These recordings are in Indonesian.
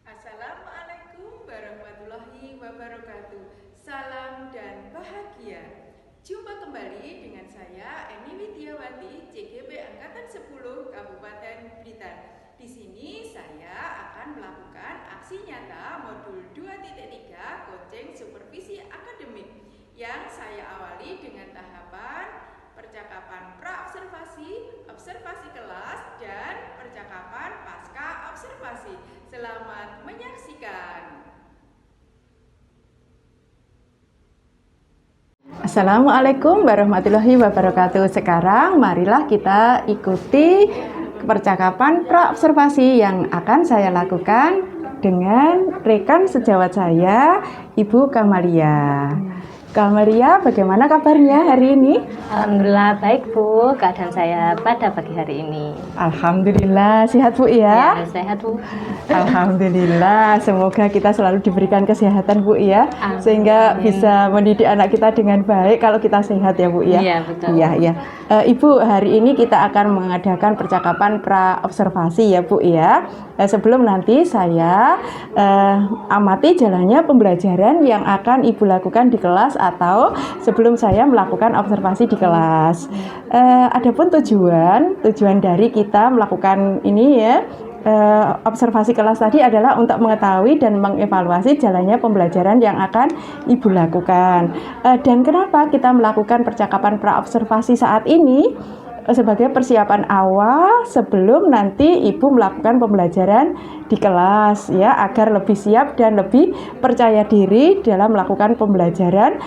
Assalamualaikum warahmatullahi wabarakatuh. Salam dan bahagia. Jumpa kembali dengan saya Eni Widiawati, CGP Angkatan 10 Kabupaten Blitar. Di sini saya akan melakukan aksi nyata modul 2.3 coaching supervisi akademik yang saya awali dengan tahapan percakapan pra-observasi, observasi kelas, dan percakapan pasca observasi. Selamat menyaksikan. Assalamualaikum warahmatullahi wabarakatuh. Sekarang marilah kita ikuti percakapan pra-observasi yang akan saya lakukan dengan rekan sejawat saya, Ibu Kamalia. Kamalia, bagaimana kabarnya hari ini? Alhamdulillah baik Bu, keadaan saya pada pagi hari ini. Alhamdulillah, sehat Bu ya? Ya, sehat Bu. Alhamdulillah, semoga kita selalu diberikan kesehatan Bu ya, Amin. Sehingga bisa mendidik anak kita dengan baik kalau kita sehat ya Bu ya. Iya betul. Iya ya. Ibu, hari ini kita akan mengadakan percakapan pra-observasi ya Bu ya. Sebelum nanti saya amati jalannya pembelajaran yang akan Ibu lakukan di kelas atau sebelum saya melakukan observasi di kelas. Adapun tujuan dari kita melakukan ini ya, observasi kelas tadi adalah untuk mengetahui dan mengevaluasi jalannya pembelajaran yang akan Ibu lakukan. Dan kenapa kita melakukan percakapan pra-observasi saat ini? Sebagai persiapan awal sebelum nanti Ibu melakukan pembelajaran di kelas ya, agar lebih siap dan lebih percaya diri dalam melakukan pembelajaran,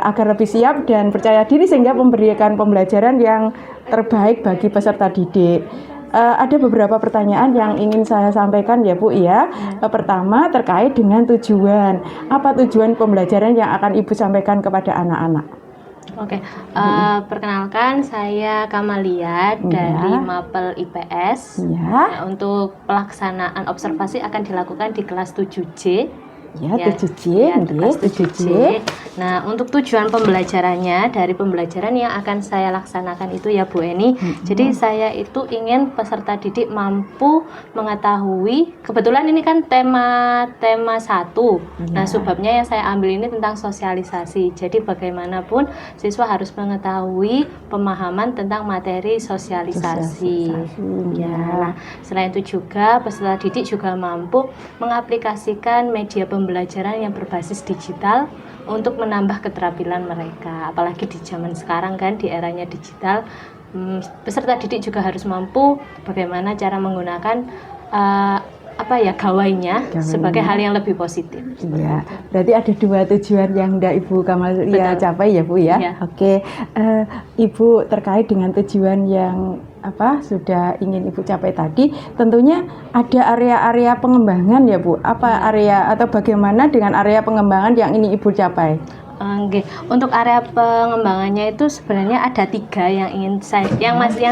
agar lebih siap dan percaya diri sehingga memberikan pembelajaran yang terbaik bagi peserta didik. Ada beberapa pertanyaan yang ingin saya sampaikan ya Bu ya. Pertama terkait dengan tujuan. Apa tujuan pembelajaran yang akan Ibu sampaikan kepada anak-anak? Oke, perkenalkan saya Kamalia dari Mapel IPS. Ya. Untuk pelaksanaan observasi akan dilakukan di kelas 7C. Ya, 7C, ya, kelas 7C. Nah, untuk tujuan pembelajarannya, dari pembelajaran yang akan saya laksanakan itu ya Bu Eni. Jadi saya itu ingin peserta didik mampu mengetahui, kebetulan ini kan tema 1. Nah, subbabnya yang saya ambil ini tentang sosialisasi. Jadi bagaimanapun siswa harus mengetahui pemahaman tentang materi sosialisasi. Ya, nah, selain itu juga peserta didik juga mampu mengaplikasikan media pembelajaran yang berbasis digital untuk menambah keterampilan mereka. Apalagi di zaman sekarang kan, di eranya digital, peserta didik juga harus mampu bagaimana cara menggunakan gawainya sebagai hal yang lebih positif. Iya, berarti ada 2 tujuan yang hendak Ibu Kamalia capai ya Bu ya. Ya. Oke, Ibu terkait dengan tujuan yang sudah ingin Ibu capai tadi, tentunya ada area-area pengembangan ya Bu. Apa area atau bagaimana dengan area pengembangan yang ingin Ibu capai? Untuk area pengembangannya itu sebenarnya ada 3 yang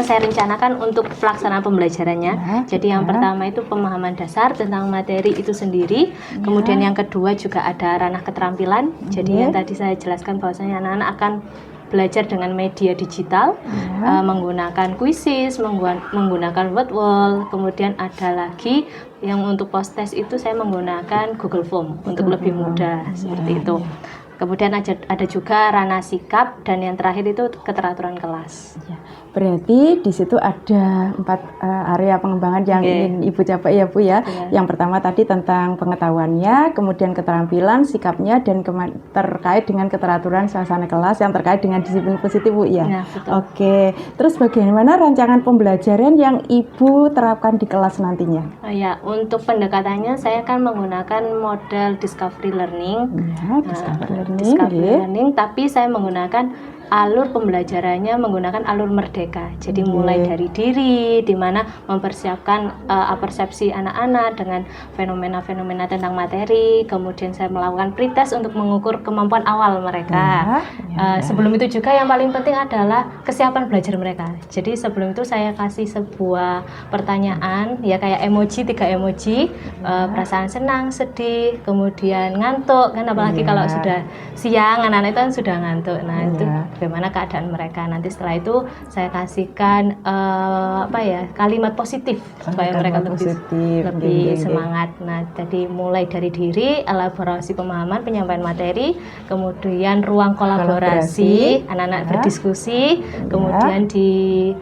saya rencanakan untuk pelaksanaan pembelajarannya. Jadi yang pertama itu pemahaman dasar tentang materi itu sendiri. Kemudian yang kedua juga ada ranah keterampilan. Jadi yang tadi saya jelaskan bahwasanya anak-anak akan belajar dengan media digital, menggunakan quizzes, menggunakan word wall. Kemudian ada lagi yang untuk post test itu saya menggunakan Google Form untuk lebih mudah seperti itu. Kemudian ada juga ranah sikap, dan yang terakhir itu keteraturan kelas. Ya. Berarti di situ ada 4 area pengembangan yang ingin Ibu capai ya Bu ya. Yang pertama tadi tentang pengetahuannya, kemudian keterampilan, sikapnya, dan terkait dengan keteraturan suasana kelas yang terkait dengan disiplin positif Bu ya. Oke, terus bagaimana rancangan pembelajaran yang Ibu terapkan di kelas nantinya? Ya, untuk pendekatannya saya akan menggunakan model discovery learning. Ya, discovery learning, tapi saya menggunakan alur pembelajarannya menggunakan alur merdeka. Jadi mulai dari diri, di mana mempersiapkan persepsi anak-anak dengan fenomena-fenomena tentang materi. Kemudian saya melakukan pretest untuk mengukur kemampuan awal mereka. Sebelum itu juga yang paling penting adalah kesiapan belajar mereka. Jadi sebelum itu saya kasih sebuah pertanyaan, ya kayak emoji, 3 emoji, perasaan senang, sedih, kemudian ngantuk, kan apalagi kalau sudah siang, anak-anak itu kan sudah ngantuk. Nah itu bagaimana keadaan mereka. Nanti setelah itu saya kasihkan kalimat positif supaya mereka lebih semangat. Nah, jadi mulai dari diri, elaborasi pemahaman, penyampaian materi, kemudian ruang kolaborasi, anak-anak berdiskusi, kemudian di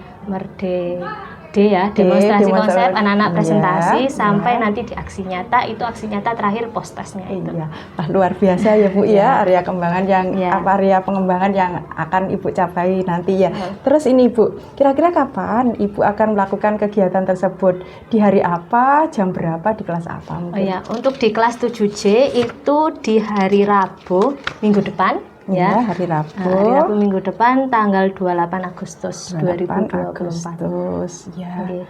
demonstrasi konsep, anak-anak presentasi, sampai nanti di aksi nyata. Itu aksi nyata terakhir post-testnya itu. Luar biasa ya Bu ya, area pengembangan area pengembangan yang akan Ibu capai nanti ya. Terus ini Ibu, kira-kira kapan Ibu akan melakukan kegiatan tersebut? Di hari apa, jam berapa, di kelas apa mungkin? Untuk di kelas 7J itu di hari Rabu minggu depan. Hari Rabu minggu depan tanggal 28 Agustus 2024.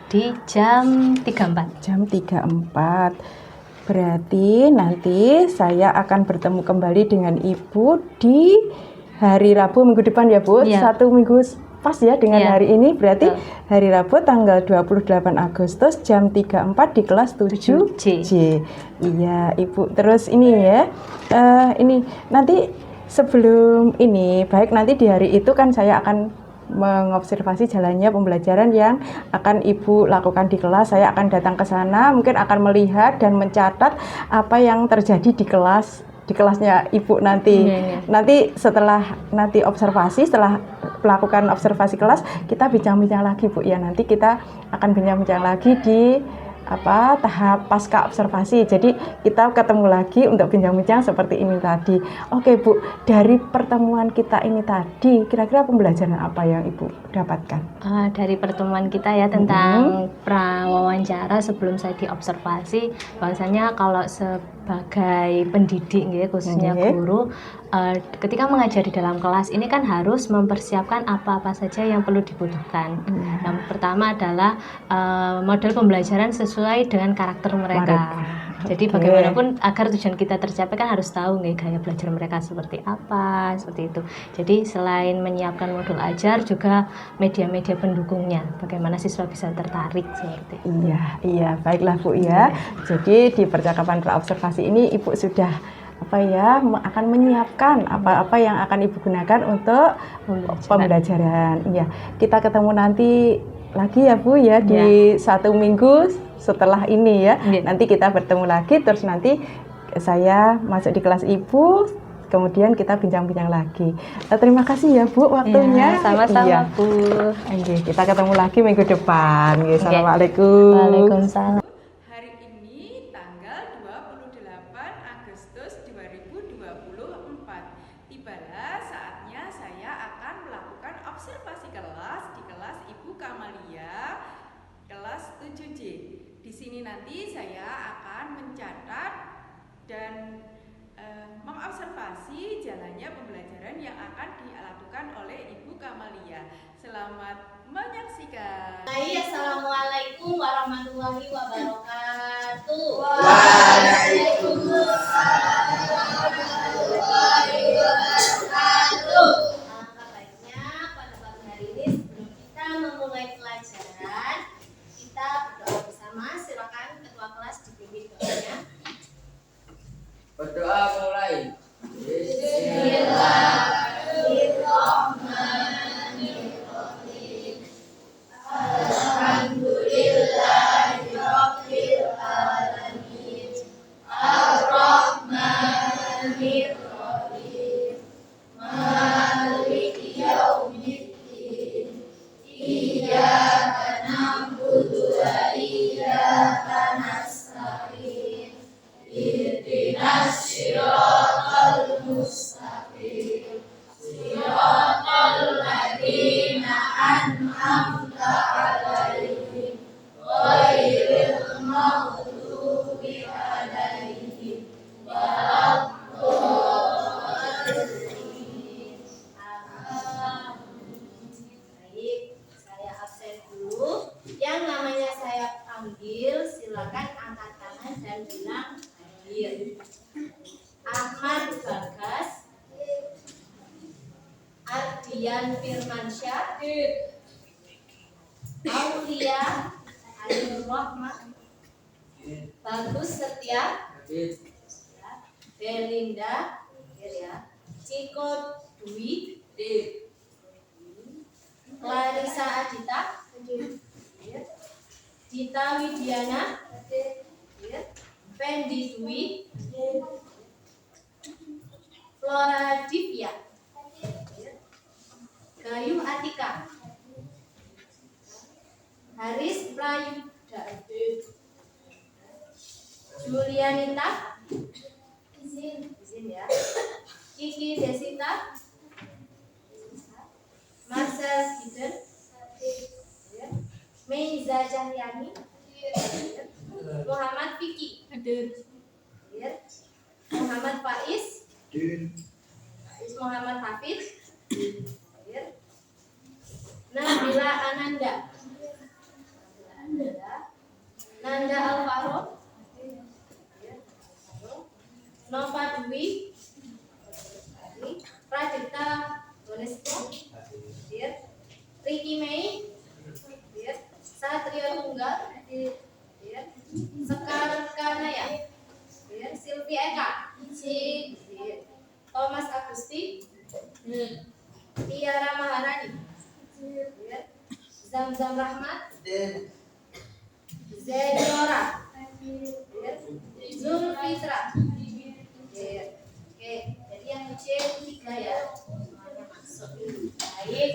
Di jam 34. Jam 34. Berarti nanti saya akan bertemu kembali dengan Ibu di hari Rabu minggu depan ya Bu. 1 minggu pas ya dengan hari ini. Berarti hari Rabu tanggal 28 Agustus jam 34 di kelas 7J. Iya Ibu. Terus ini ya, ini nanti sebelum ini, baik nanti di hari itu kan saya akan mengobservasi jalannya pembelajaran yang akan Ibu lakukan di kelas. Saya akan datang ke sana, mungkin akan melihat dan mencatat apa yang terjadi di kelasnya Ibu nanti. Nanti setelah observasi, setelah melakukan observasi kelas, kita bincang-bincang lagi Bu ya. Nanti kita akan bincang-bincang lagi di tahap pasca observasi. Jadi kita ketemu lagi untuk bincang-bincang seperti ini tadi. Oke Bu, dari pertemuan kita ini tadi, kira-kira pembelajaran apa yang Ibu dapatkan? Dari pertemuan kita ya tentang prawawancara sebelum saya diobservasi, bahwasanya kalau sebagai pendidik khususnya guru, ketika mengajar di dalam kelas ini kan harus mempersiapkan apa-apa saja yang perlu dibutuhkan. Yang pertama adalah model pembelajaran sesuai dengan karakter mereka. Jadi bagaimanapun agar tujuan kita tercapai kan harus tahu gaya belajar mereka seperti apa, seperti itu. Jadi selain menyiapkan modul ajar juga media-media pendukungnya, bagaimana siswa bisa tertarik seperti itu. Iya, baiklah Bu ya. Jadi di percakapan praobservasi ini Ibu sudah akan menyiapkan apa-apa yang akan Ibu gunakan untuk pembelajaran. Iya, kita ketemu nanti lagi ya Bu ya di 1 minggu setelah ini ya. Nanti kita bertemu lagi, terus nanti saya masuk di kelas Ibu, kemudian kita bincang-bincang lagi. Terima kasih ya Bu waktunya. Sama-sama Bu. Kita ketemu lagi minggu depan. Assalamualaikum. Waalaikumsalam. Hari ini tanggal 28 Agustus 2024. Tibalah saatnya saya akan melakukan observasi kelas di kelas Ibu Kamalia kelas 7J. Di sini nanti saya akan mencatat dan mengobservasi jalannya pembelajaran yang akan dilakukan oleh Ibu Kamalia. Selamat menyaksikan. Assalamualaikum warahmatullahi wabarakatuh. Waalaikumsalam warahmatullahi wabarakatuh. Alangkah baiknya pada pagi hari ini sebelum kita memulai pelajaran, kita berdoa bersama. Silakan ketua kelas dipimpin doanya. Berdoa mulai. Bismillahirrahmanirrahim. Alhamdulillahirabbil alamin. Ar-Rahmanir-Rahim. Maliki yaumiddin. dan bilang hadir. Ahmad Bagas, Ardian Firmansyah, Aulia Ainur Rahman, Bagus Setia, Belinda, Ciko Dwi, Clarissa Adita, Dita Widiana, Fendi Dwi, Flora Divya, Gayu Atika, Haris Prayuda, Julianita, izin ya, Kiki Desita, Marcel Gideon, Meiza Cahyani, Muhammad Vicky, Muhammad Faiz, Muhammad Hafiz, Nabila Ananda, Nanda Alvaro, Nova Dwi, Pradipta Bonesko, Ricky Mei, Satrio Tunggal, Sekar Kanaya, Silvi Eka, Thomas Agusti, Tiara Maharani, Zamzam Rahmat, Zedora, Zulfitra. Oke, jadi yang C3 ya. Baik.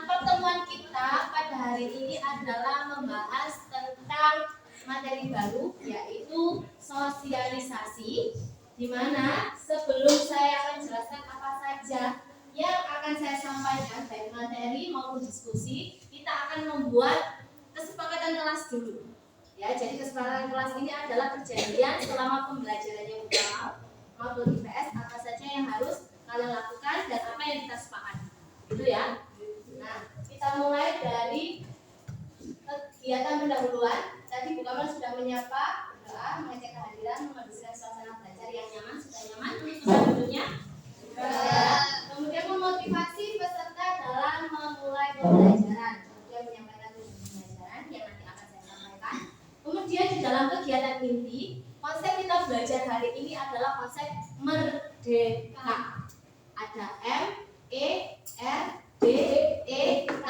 Pertemuan kita pada hari ini adalah membahas tentang materi baru, yaitu sosialisasi, di mana sebelum saya akan jelaskan apa saja yang akan saya sampaikan, baik materi maupun diskusi, kita akan membuat kesepakatan kelas dulu. Ya, jadi kesepakatan kelas ini adalah perjanjian selama pembelajaran yang utama maupun IPS, apa saja yang harus kalian lakukan dan apa yang kita sepakati. Gitu ya. Nah, kita mulai dari kegiatan pendahuluan. Tadi Bu Kamal sudah menyapa, berdoa, mengecek kehadiran, menghabiskan suasana belajar yang nyaman. Sudah nyaman untuk duduknya? Kemudian memotivasi peserta dalam memulai pembelajaran. Kemudian menyampaikan tujuan pembelajaran yang nanti akan saya sampaikan. Kemudian di dalam kegiatan inti, konsep kita belajar hari ini adalah konsep merdeka. Ada M, E, R, D, E, K,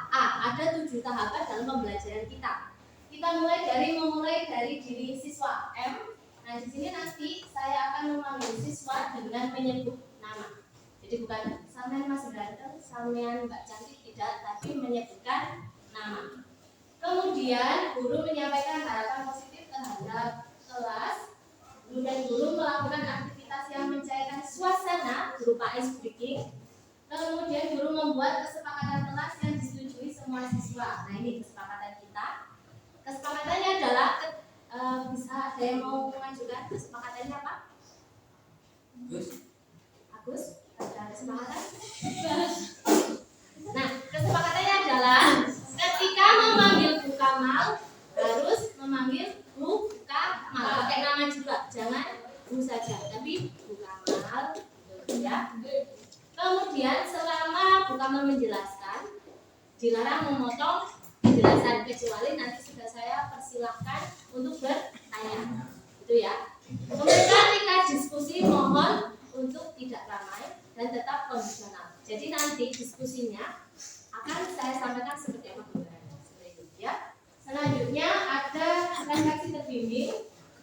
A. Ada 7 tahapan dalam pembelajaran kita. Kita memulai dari diri siswa M. Nah, di sini nanti saya akan memanggil siswa dengan menyebut nama. Jadi bukan sampean Mas Ganteng, sampean Mbak Cantik, tidak, tapi menyebutkan nama. Kemudian guru menyampaikan harapan positif terhadap kelas. Kemudian guru melakukan aktivitas yang mencairkan suasana berupa ice breaking. Kemudian guru membuat kesepakatan kelas yang disetujui semua siswa. Nah, ini kesepakatan kita. Kesepakatannya adalah bisa ada yang mau mengajukan kesepakatannya apa? Agus, ada kesepakatan? Nah, kesepakatannya adalah ketika memanggil Bu Kamal harus memanggil Bu Kamal, pakai nama juga, jangan Bu saja, tapi Bu Kamal, ya. Kemudian selama Bu Kamal menjelaskan, dilarang memotong penjelasan kecuali nanti sudah saya persilahkan untuk bertanya, gitu ya. Kemudian ketika diskusi mohon untuk tidak ramai dan tetap kondisional. Jadi nanti diskusinya akan saya sampaikan seperti apa gambarannya, seperti itu ya. Selanjutnya ada refleksi terbimbing.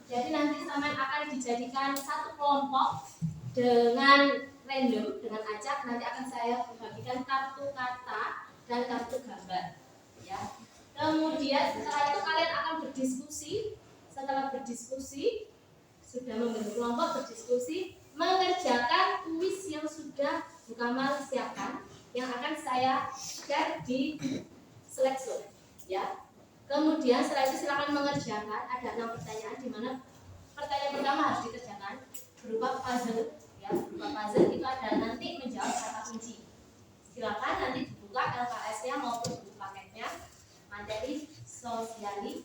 Jadi nanti sampai akan dijadikan satu kelompok dengan random, dengan acak. Nanti akan saya bagikan kartu kata dan kartu gambar, ya. Kemudian setelah itu kalian akan berdiskusi. Setelah berdiskusi, sudah membentuk kelompok berdiskusi, mengerjakan kuis yang sudah Bu Kamal siapkan, yang akan saya share di Slideshow, ya. Kemudian setelah itu silakan mengerjakan. Ada 6 pertanyaan, di mana pertanyaan pertama harus dikerjakan berupa puzzle, ya. Berupa puzzle itu ada nanti menjawab kata kunci. Silakan nanti dibuka LKS-nya maupun buku paketnya, materi sosialisasi.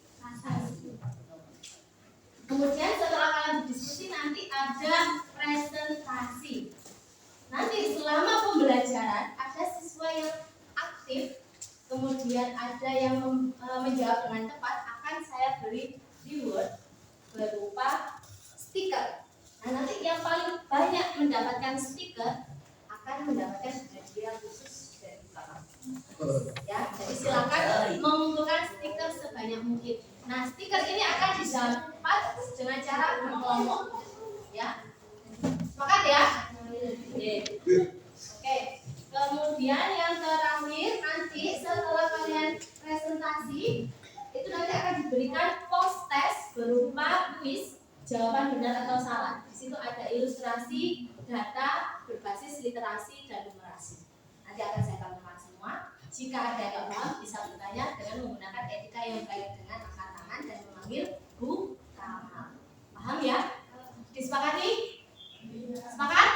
Kemudian setelah kalian berdiskusi nanti ada presentasi. Nanti selama pembelajaran ada siswa yang aktif, kemudian ada yang menjawab dengan tepat, akan saya beri reward berupa stiker. Nah, nanti yang paling banyak mendapatkan stiker akan mendapatkan hadiah khusus dari Bapak. Ya, jadi silakan mengumpulkan stiker sebanyak mungkin. Nah, stiker ini akan didapat dengan cara berkelompok. Ya, sepakat ya? Oke. Kemudian yang terakhir nanti setelah kalian presentasi itu nanti akan diberikan post test berupa kuis jawaban benar atau salah. Di situ ada ilustrasi, data berbasis literasi dan numerasi. Nanti akan saya tambahkan semua. Jika ada yang paham bisa bertanya dengan menggunakan etika yang baik dengan angkat tangan dan memanggil Bu Kamal. Paham ya? Disepakati? Sepakat?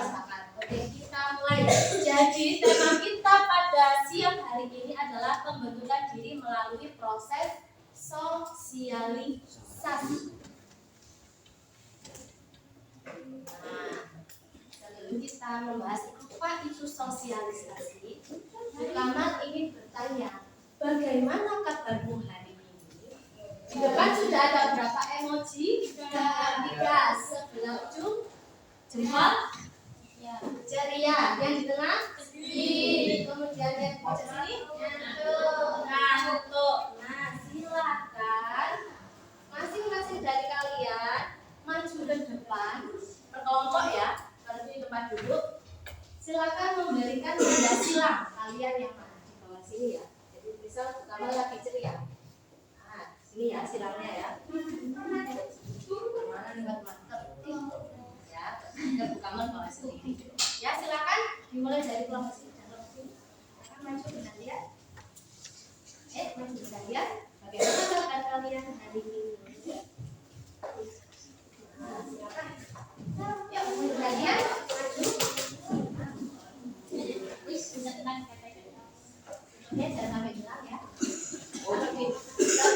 Sepakat. Oke, kita mulai. Jadi tema kita pada siang hari ini adalah pembentukan diri melalui proses sosialisasi. Nah, sebelum kita membahas apa itu sosialisasi, Kamal ingin bertanya, bagaimana kabarmu hari ini? Di depan sudah ada berapa emoji? Tiga, sebelah ujung jempol, ceria. Yang di tengah, sedih. Kemudian yang di sini, ngantuk. Nah, silakan masing-masing dari kalian maju ke depan, berkelompok ya, berdiri di tempat duduk. Silakan memberikan tanda silang kalian yang mana di bawah sini ya. Jadi misal pertama lagi ceria. Nah, sini ya silangnya ya. Mana nih mantap. Ya, ada bukaman bawah sini. Ya, silakan dimulai dari kelompok sini dan kelompok sini. Silakan maju dengan dia. Maju dengan dia. Bagaimana kabar kalian hari ini? Nah, silakan. Yuk, maju dengan dia. Maju. Oke, jangan sampai hilang ya. Oke, kita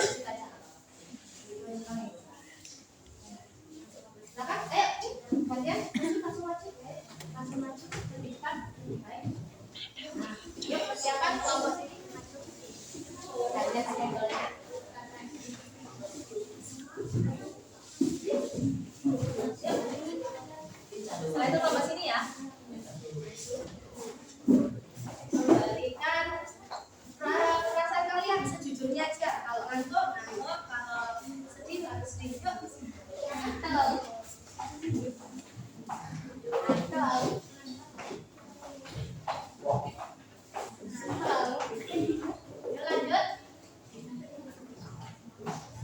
silakan, ayo, kalian langsung maju, langsung maju ke depan. Baik. Nah, yuk persiapan kelompok sini maju. Kalian senggolnya. Setelah itu kelompok sini ya. Kembalikan perasaan kalian sejujurnya aja. Kalau ngantuk, kalau sedih, harus sedih. Ngantuk. Yuk lanjut.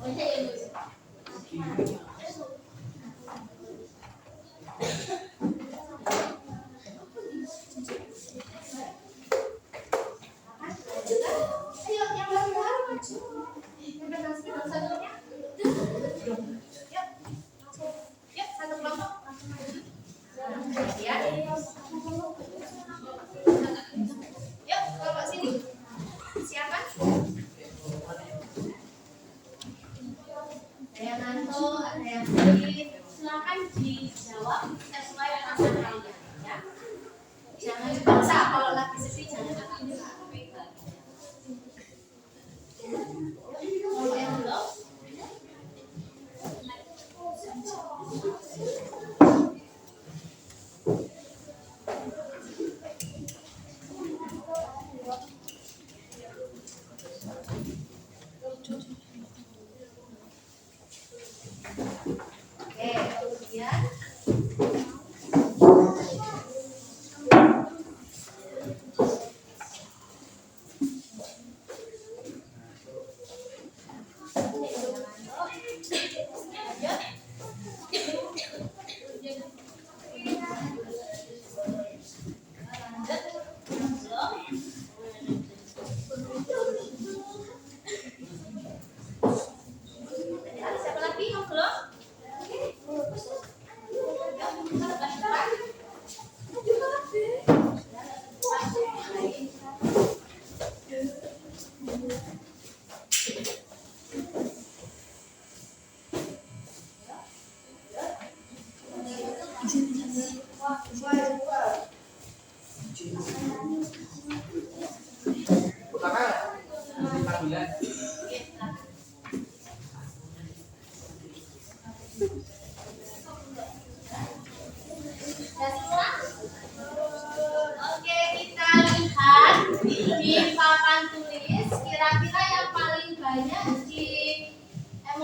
Oh iya, ibu. Ayo, yang baru-baru maju. Yuk, satu kelompok langsung maju. Ya. Yuk, kelompok sini. Siapa? Ada yang ngantuk, ada yang sedih. Silakan dijawab sesuai perasaan kalian. Ya. Jangan dipaksa kalau lagi sedih, jangan dipaksa. Kelompok yang belum. Oke, kemudian siapa lagi yang belum?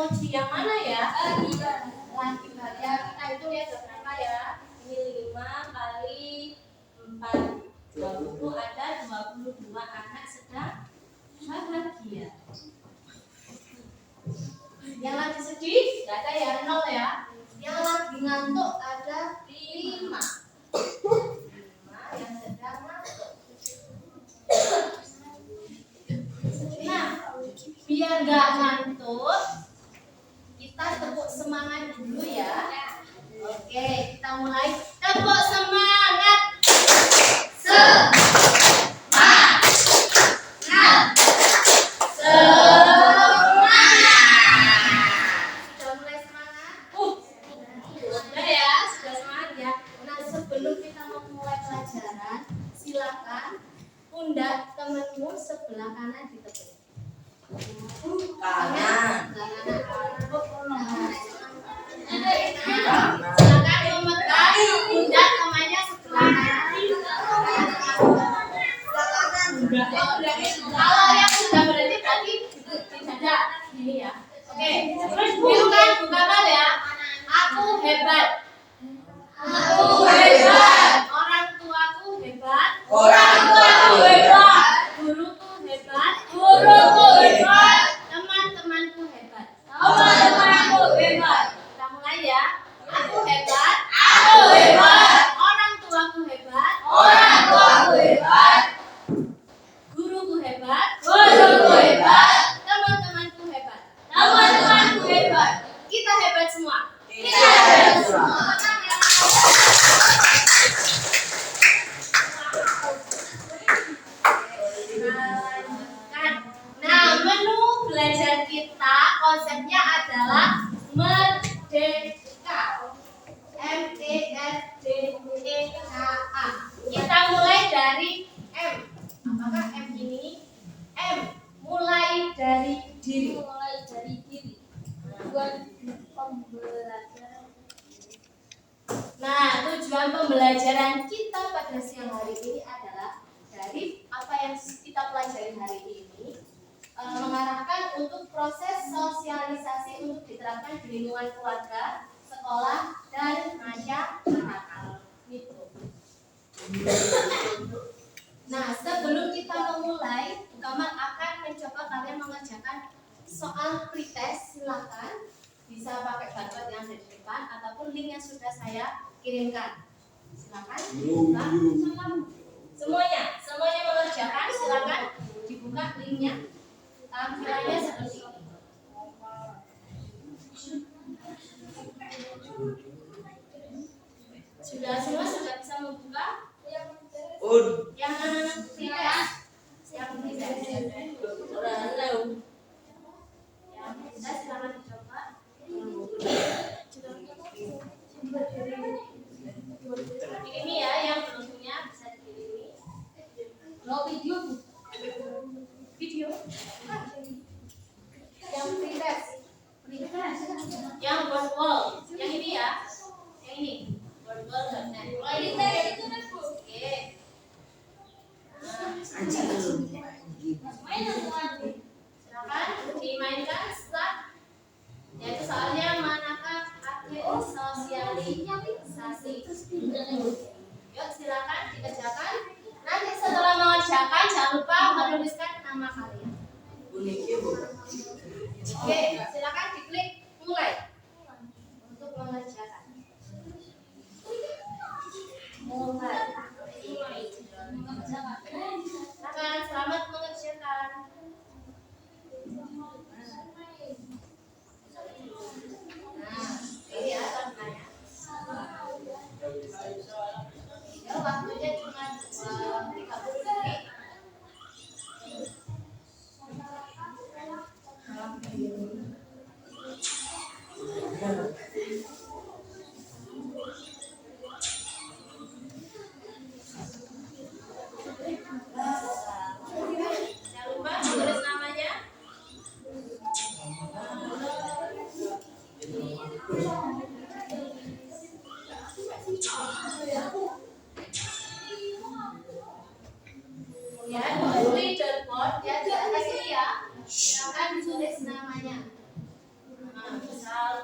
emoji yang mana ya? Lagi ya, kita hitung ya berapa ya? Ini 5 kali 4 20, ada 22 anak sedang bahagia. Yang lagi sedih nggak ada ya, 0 ya. Yang lagi ngantuk ada 5. Yang sedang ngantuk. Nah, biar nggak ngantuk, kita tepuk semangat dulu ya. Oke, kita mulai tepuk semangat. Sudah mulai semangat? Sudah ya, sudah semangat ya. Nah, sebelum kita memulai pelajaran, silakan pundak temanmu sebelah kanan ditepuk. Kanan. Silakan memegang pundak temannya sebelah kanan. Kalau yang sudah berhenti berarti di dada ini ya. Oke, terus buka mal ya. Aku hebat. Aku hebat. Orang tuaku hebat. Orang tuaku hebat. Guruku hebat. Guruku hebat. Teman-temanku hebat. Teman-temanku hebat. Kita mulai ya. Aku hebat. Aku hebat. Orang tuaku hebat. Orang tuaku hebat. Guruku hebat. Guruku hebat. Teman-temanku hebat. Teman-temanku hebat. Kita hebat semua. Kita hebat semua. Lanjutkan. Nah, menu belajar kita konsepnya adalah merdeka. MERDEKA. Kita mulai dari M. Apakah M ini? M. Mulai dari diri. Mulai dari diri. Nah, tujuan pembelajaran kita pada siang hari ini adalah dari apa yang kita pelajari hari ini mengarahkan untuk proses sosialisasi untuk diterapkan di lingkungan keluarga, sekolah, dan masyarakat. Gitu. Nah, sebelum kita memulai, Kamal akan mencoba kalian mengerjakan soal pretest. Silakan bisa pakai barcode yang ada di depan ataupun link yang sudah saya kirimkan. Silakan dibuka. Semuanya mengerjakan. Silakan dibuka linknya. Tampilannya seperti ini. Sudah semua sudah bisa membuka? Yang tidak? Yang tidak? Yang tidak silakan dicoba. Ini ya yang belum punya bisa dikirimi. Video.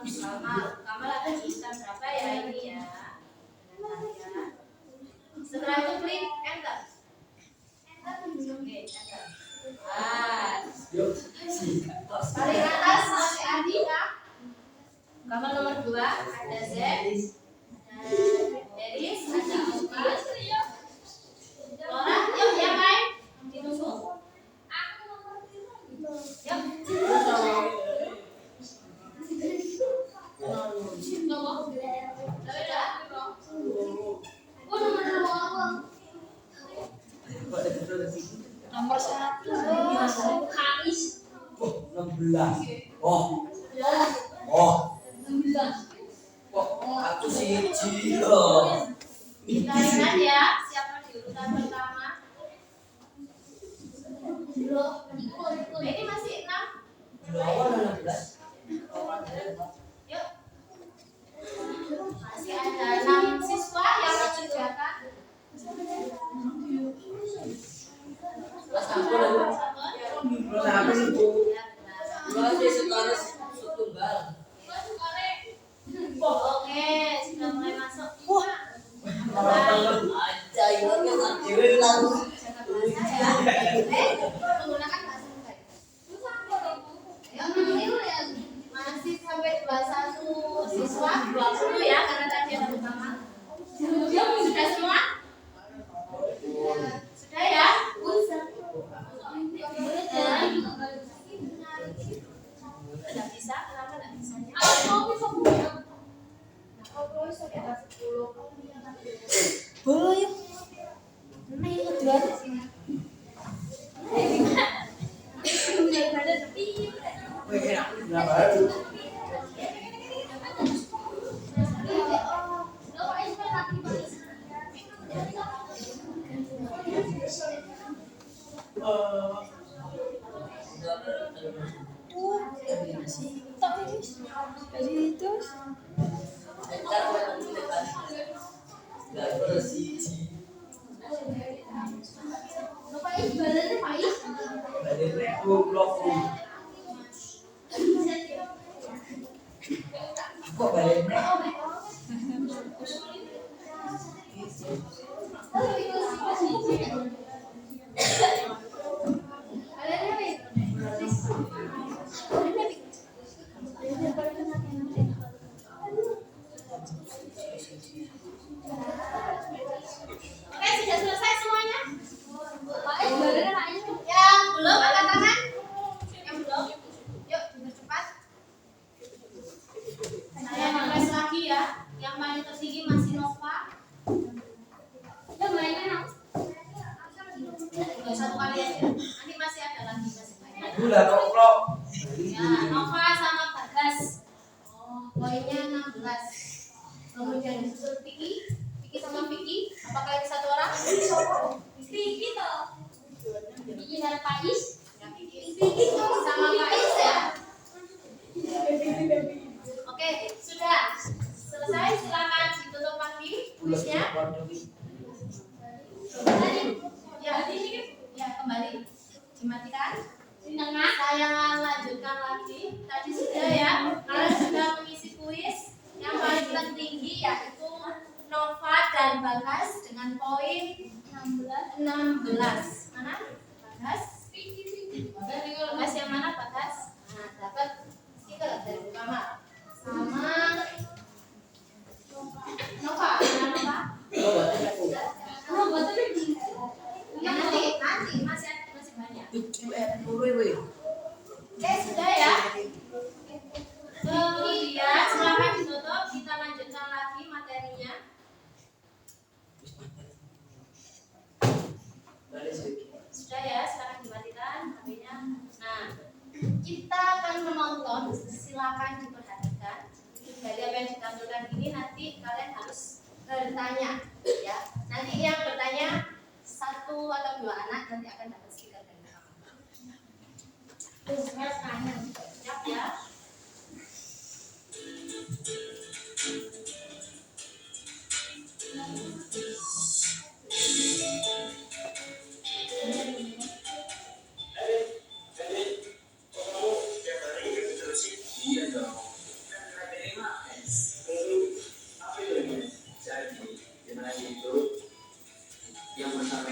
Kamal ada tulisan berapa ya ini ya? Setelah itu klik enter. Oke, enter. Paling atas masih Adi Kak. Kamal nomor 2 ada Z, Deris, ada Oka. Laura, yuk yang lain ditunggu. Yuk. Nomor 1. Kamis. 16. Oh, 16. aku siji loh. Kita lihat ya, siapa di urutan pertama. Ini masih 6. Berapa 16? Yuk. Masih ada 6 siswa yang mengerjakan. Kelas aku lagi. Kelas aku sih, Bu. Kelas sekarang tunggal. Oke, sudah mulai masuk. Aja ini kan dewe lalu. Jaga bahasa ya. Menggunakan bahasa baik. Masih sampai 21 siswa, 20 ya karena tadi ada utama. Sudah semua? Sudah ya? Tidak bisa, kenapa tidak bisanya? Boleh. Kok baliknya? Oke, sudah selesai semuanya? Yang belum angkat tangan? Yang belum? Yuk, dipercepat. Saya ngeles lagi ya. Yang paling tertinggi masih Nova. Ya, mainnya Nggak satu kali aja. Nanti masih ada lagi, masih banyak. Gula koplok. Ya, Nova sama Bagas. Oh, poinnya 16. Kemudian disusul Vicky. Vicky sama Vicky. Apakah ini satu orang? Vicky toh. Vicky dan Pais. Ya, Vicky sama Pais ya. Oke, sudah selesai. Silakan ditutup lagi kuisnya. Ya, kembali dimatikan. Saya lanjutkan lagi. Tadi sudah ya. Kalian sudah mengisi kuis. Yang paling tertinggi yaitu Nova dan Bagas dengan poin 16. Mana? Bagas? Bagas yang mana Bagas? Nah, dapat stiker dari Kamar. Sama Nova. Mana Nova? Ya, nanti masih banyak. Oke, sudah ya. Kemudian silakan ditutup, kita lanjutkan lagi materinya. Sudah ya, silakan dimatikan HP-nya. Nah, kita akan menonton, silakan diperhatikan. Dari apa yang ditampilkan ini nanti kalian harus bertanya ya. Nanti yang bertanya 1 atau 2 anak nanti akan dapat stiker dari kamu. Siap ya.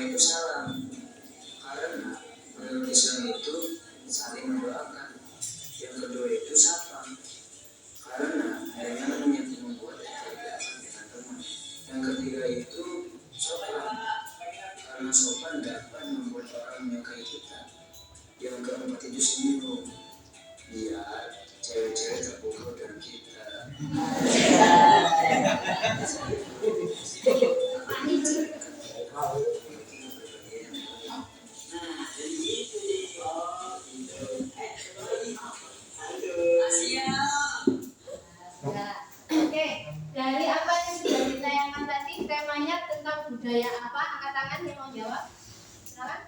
itu salam. Karena menurut Islam itu saling mendoakan. Yang kedua itu sapa. Karena hanya yang membuat kebahagiaan dengan teman. Yang ketiga itu sopan. Karena sopan dapat membuat orang menyukai kita. Yang keempat itu senyum. Biar cewek-cewek terpukau dengan kita. Oke, dari apa yang sudah ditayangkan tadi, temanya tentang budaya apa? Angkat tangan yang mau jawab. Silakan.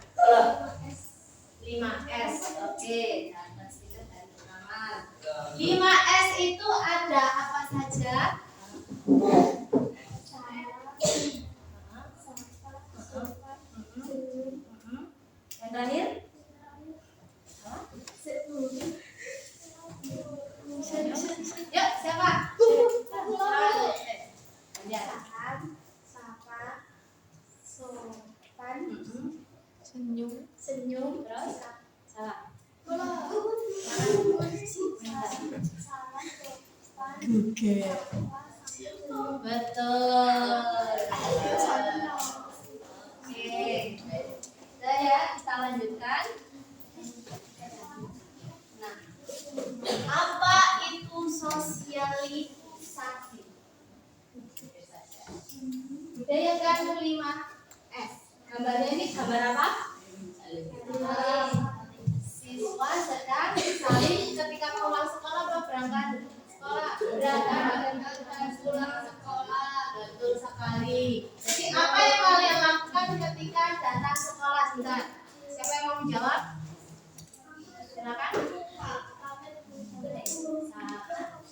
5S. Oke, dan stiker dari pengamal. 5S itu ada apa saja? Yang terakhir? Yuk, siapa? Sapa, sopan, senyum, terus salah. Betul. Oke, saya kita lanjutkan. Nah, apa itu sosialisasi? Budayakan 5S. Gambarnya ini gambar apa? Siswa sedang saling ketika pulang sekolah atau berangkat sekolah, pulang sekolah. Betul sekali. Jadi apa yang kalian lakukan ketika datang sekolah? Sebentar. Siapa yang mau menjawab? Silakan.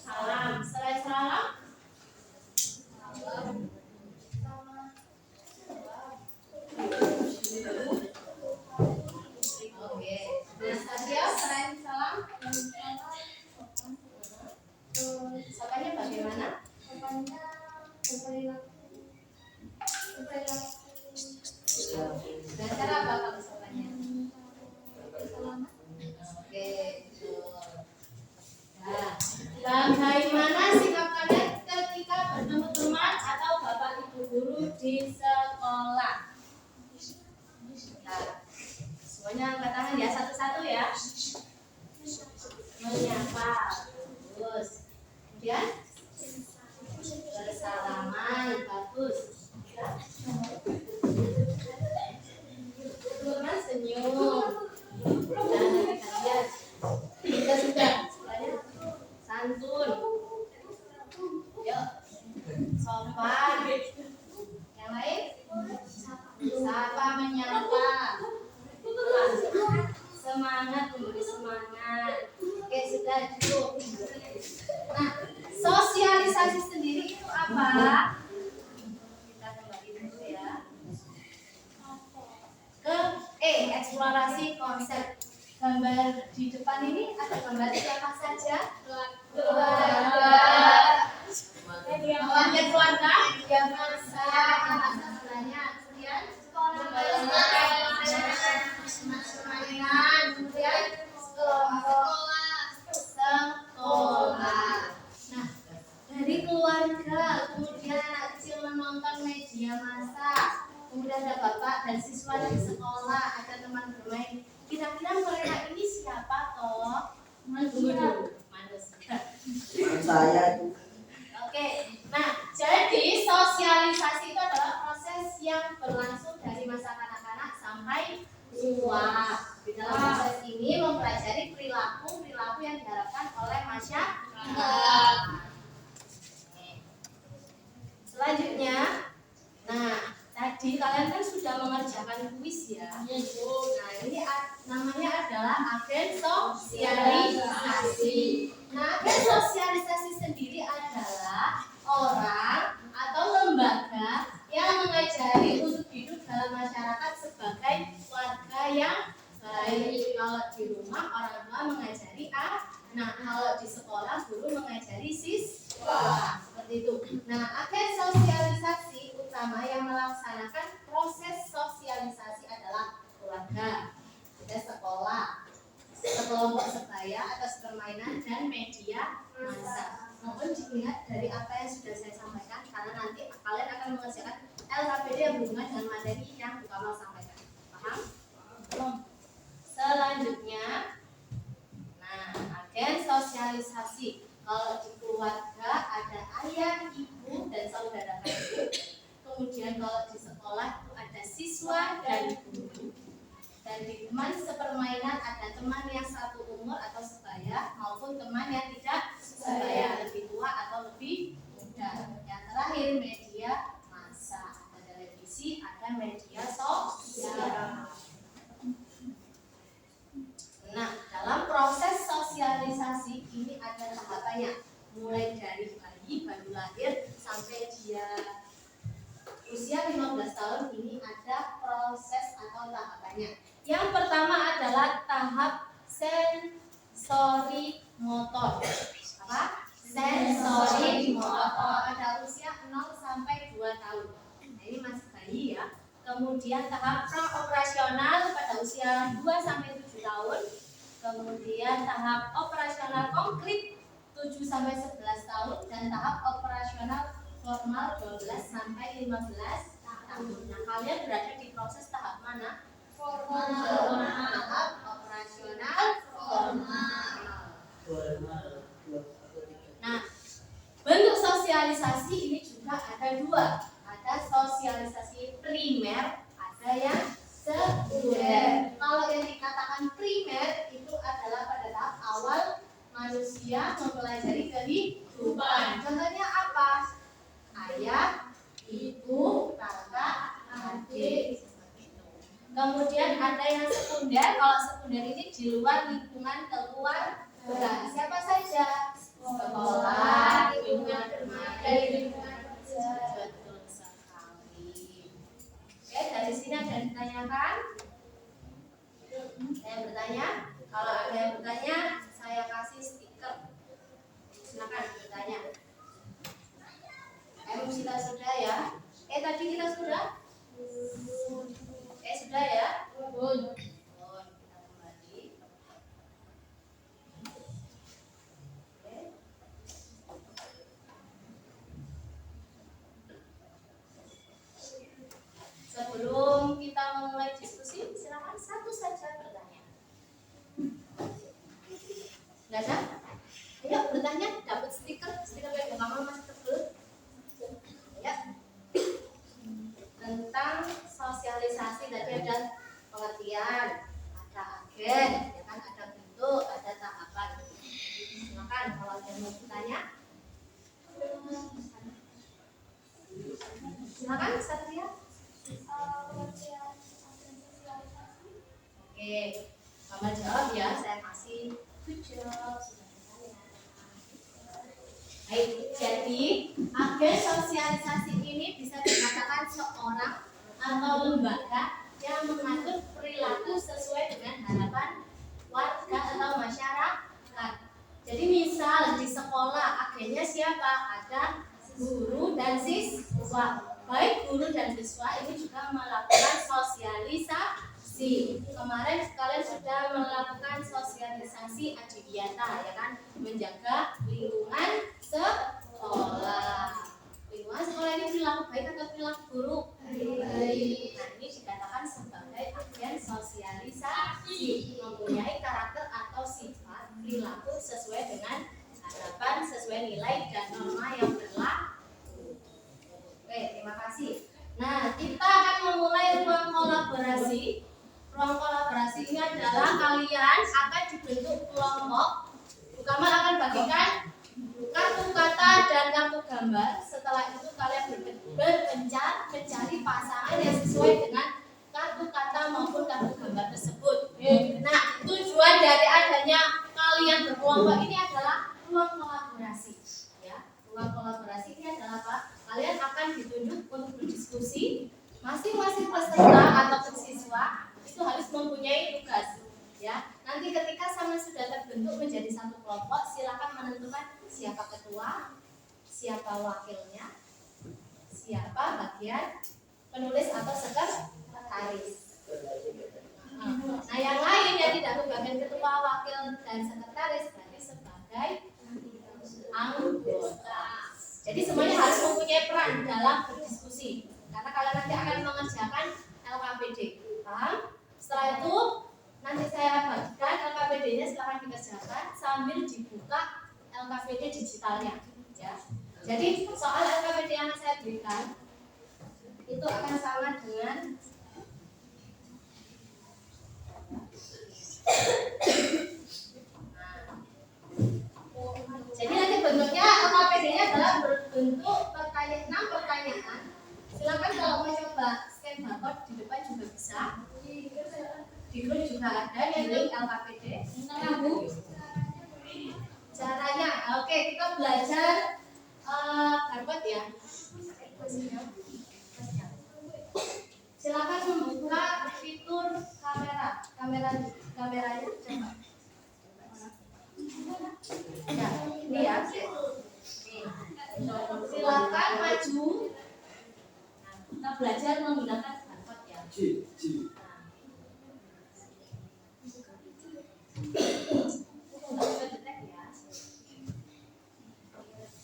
Salam. Selain salam? Oke. Anastasia, selain salam? Sapanya bagaimana? Dan cara apa kalau sapanya? Oke, betul. Nah, bagaimana sikap kalian ketika bertemu teman atau bapak ibu guru di sekolah? Nah, semuanya angkat tangan ya, satu-satu ya. Menyapa, bagus. Kemudian bersalaman, bagus. Teman senyum. Dan lihat, kita sudah santun, yuk, sopan. Yang lain, sapa, menyapa, semangat, memberi semangat. Oke, sudah cukup. Nah, sosialisasi sendiri itu apa? Kita kembali dulu ya ke eksplorasi konsep. Gambar di depan ini ada gambar siapa saja? Keluarga. Keluarga yang masa sebenarnya, kemudian kemudian sekolah. Nah, dari keluarga, kemudian anak kecil menonton media massa, kemudian ada bapak dan siswa di sekolah, ada teman bermain. Kira-kira mereka ini siapa toh? Manusia. Saya. Oke, nah jadi sosialisasi itu adalah proses yang berlangsung dari masa kanak-kanak sampai tua. Di dalam proses ini mempelajari perilaku yang diharapkan oleh masyarakat. Selanjutnya, nah tadi kalian kan sudah mengerjakan kuis ya. Nah ini namanya adalah agen sosialisasi. Nah agen sosialisasi sendiri adalah orang atau lembaga yang mengajari untuk hidup dalam masyarakat sebagai warga yang baik. Kalau di rumah orang tua mengajari nah kalau di sekolah guru mengajari siswa. Seperti itu. Nah agen sosialisasi utama yang melaksanakan proses sosialisasi diingat dari apa yang sudah saya sampaikan, karena nanti kalian akan mengerjakan LKPD yang berhubungan dengan materi yang Bu Kamal sampaikan. Paham? Belum? Selanjutnya, nah, agen sosialisasi. Kalau di keluarga ada ayah, ibu, dan saudara kandung. Kemudian kalau di sekolah itu ada siswa dan guru. Dan di teman sepermainan ada teman yang satu umur atau sebaya maupun teman yang tidak sebaya, lebih tua atau lebih muda. Yang terakhir media massa, ada televisi, ada media sosial. Nah, dalam proses sosialisasi ini ada tahapannya, mulai dari bayi baru lahir sampai dia usia 15 tahun ini ada proses atau tahapannya. Yang pertama adalah tahap sensori motor. Apa? Sensori motor pada usia 0 sampai 2 tahun. Nah, ini masih bayi ya. Kemudian tahap pra-operasional pada usia 2 sampai 7 tahun. Kemudian tahap operasional konkret 7 sampai 11 tahun dan tahap operasional formal 12 sampai 15 tahun. Nah, kalian berada di proses tahap mana? Formal. Tahap operasional formal. Nah, bentuk sosialisasi ini juga ada dua. Ada sosialisasi primer, ada yang sekunder. Kalau yang dikatakan primer itu adalah pada tahap awal manusia mempelajari kehidupan. Contohnya apa? Ayah, ibu, kakak, adik. Kemudian ada yang sekunder. Kalau sekunder ini di luar lingkungan keluarga. Siapa saja? Sekolah, lingkungan bermain, lingkungan kerja. Betul sekali. Oke, dari sini ada yang ditanyakan? Saya bertanya. Kalau ada yang bertanya, saya kasih stiker. Silakan bertanya. Kita sudah ya. Tadi kita sudah? Sudah ya? Kita kembali. Sebelum kita memulai diskusi, silakan satu saja bertanya. Nggak ada? Ayo bertanya, dapat stiker yang kamu masih tebel. Ya. Tentang sosialisasi tadi ada pengertian, ada agen, ya kan, ada bentuk, ada tahapan. Silakan kalau ada yang mau bertanya. Silakan Satria. Oke, Mama jawab ya, saya kasih 7. Baik, jadi agen sosialisasi ini bisa dikatakan seorang atau lembaga yang mengatur perilaku sesuai dengan harapan warga atau masyarakat. Jadi misal di sekolah agennya siapa? Ada guru dan siswa. Baik guru dan siswa ini juga melakukan sosialisasi. Kemarin kalian sudah melakukan sosialisasi adiwiyata, ya kan, menjaga lingkungan sekolah. Lingkungan sekolah ini perilaku baik atau perilaku buruk? Baik. Nah, ini dikatakan sebagai agen sosialisasi, mempunyai karakter atau sifat perilaku sesuai dengan harapan, sesuai nilai dan norma yang berlaku. Oke, terima kasih. Nah, kita akan memulai ruang kolaborasi. Ruang kolaborasi ini adalah kalian akan dibentuk kelompok. Bu Kamal akan bagikan kartu kata dan kartu gambar. Setelah itu kalian berpencar mencari pasangan yang sesuai dengan kartu kata maupun kartu gambar tersebut. Nah, tujuan dari adanya kalian berkelompok ini adalah ruang kolaborasi. Ya, ruang kolaborasi ini adalah apa? Kalian akan ditunjuk untuk berdiskusi. Masing-masing peserta atau siswa itu harus mempunyai tugas. Ya, nanti ketika sama sudah terbentuk menjadi satu kelompok, silakan menentukan siapa ketua, siapa wakilnya, siapa bagian penulis atau sekretaris. Nah, yang lain yang tidak kebagian ketua, wakil, dan sekretaris berarti sebagai anggota. peran dalam berdiskusi. Karena kalian nanti akan mengerjakan LKPD. Paham? Setelah itu nanti saya bagikan LKPD-nya, silahkan dikerjakan sambil dibuka LKPD digitalnya. Ya. Jadi soal LKPD yang saya berikan itu akan sama dengan jadi nanti bentuknya LKPD-nya adalah berbentuk pertanyaan 6 pertanyaan. Silakan kalau mau coba scan barcode di depan juga bisa. Di grup juga ada yang link LKPD. Caranya, oke kita belajar barcode ya. Silakan membuka fitur kameranya coba. Ya, ini ya. Silakan maju. Kita belajar menggunakan barcode ya.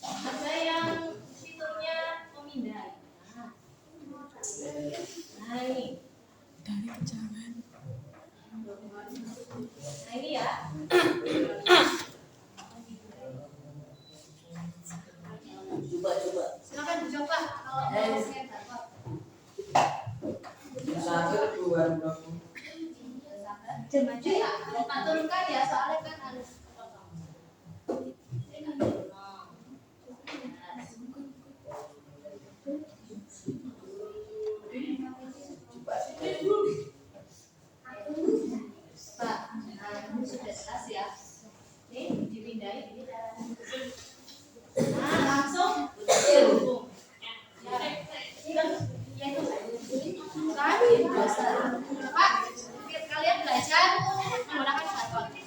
Ada yang fiturnya pemindai. Nah ini. Nah ini ya. Coba. Silakan dicoba kalau mau scan barcode. Jadi Pak turunkan ya, soalnya kan harus potong. Pak, ini sudah jelas ya. Ini dipindai, ini caranya. Nah, langsung dihubung. Pak, kalian belajar menggunakan barcode.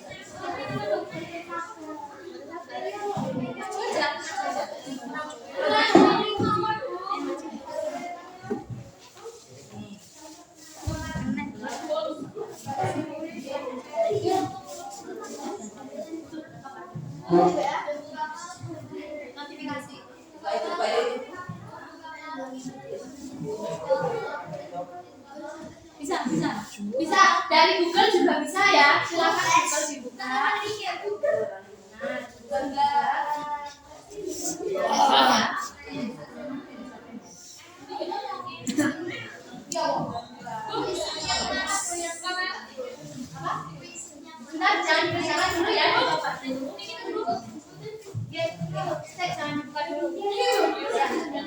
Notifikasi. Bisa dari Google juga bisa ya. Silakan Google dibuka. Nah, Google Bentar, jangan dikerjakan dulu ya. Jangan dibuka dulu. Jangan dikerjakan dulu ya.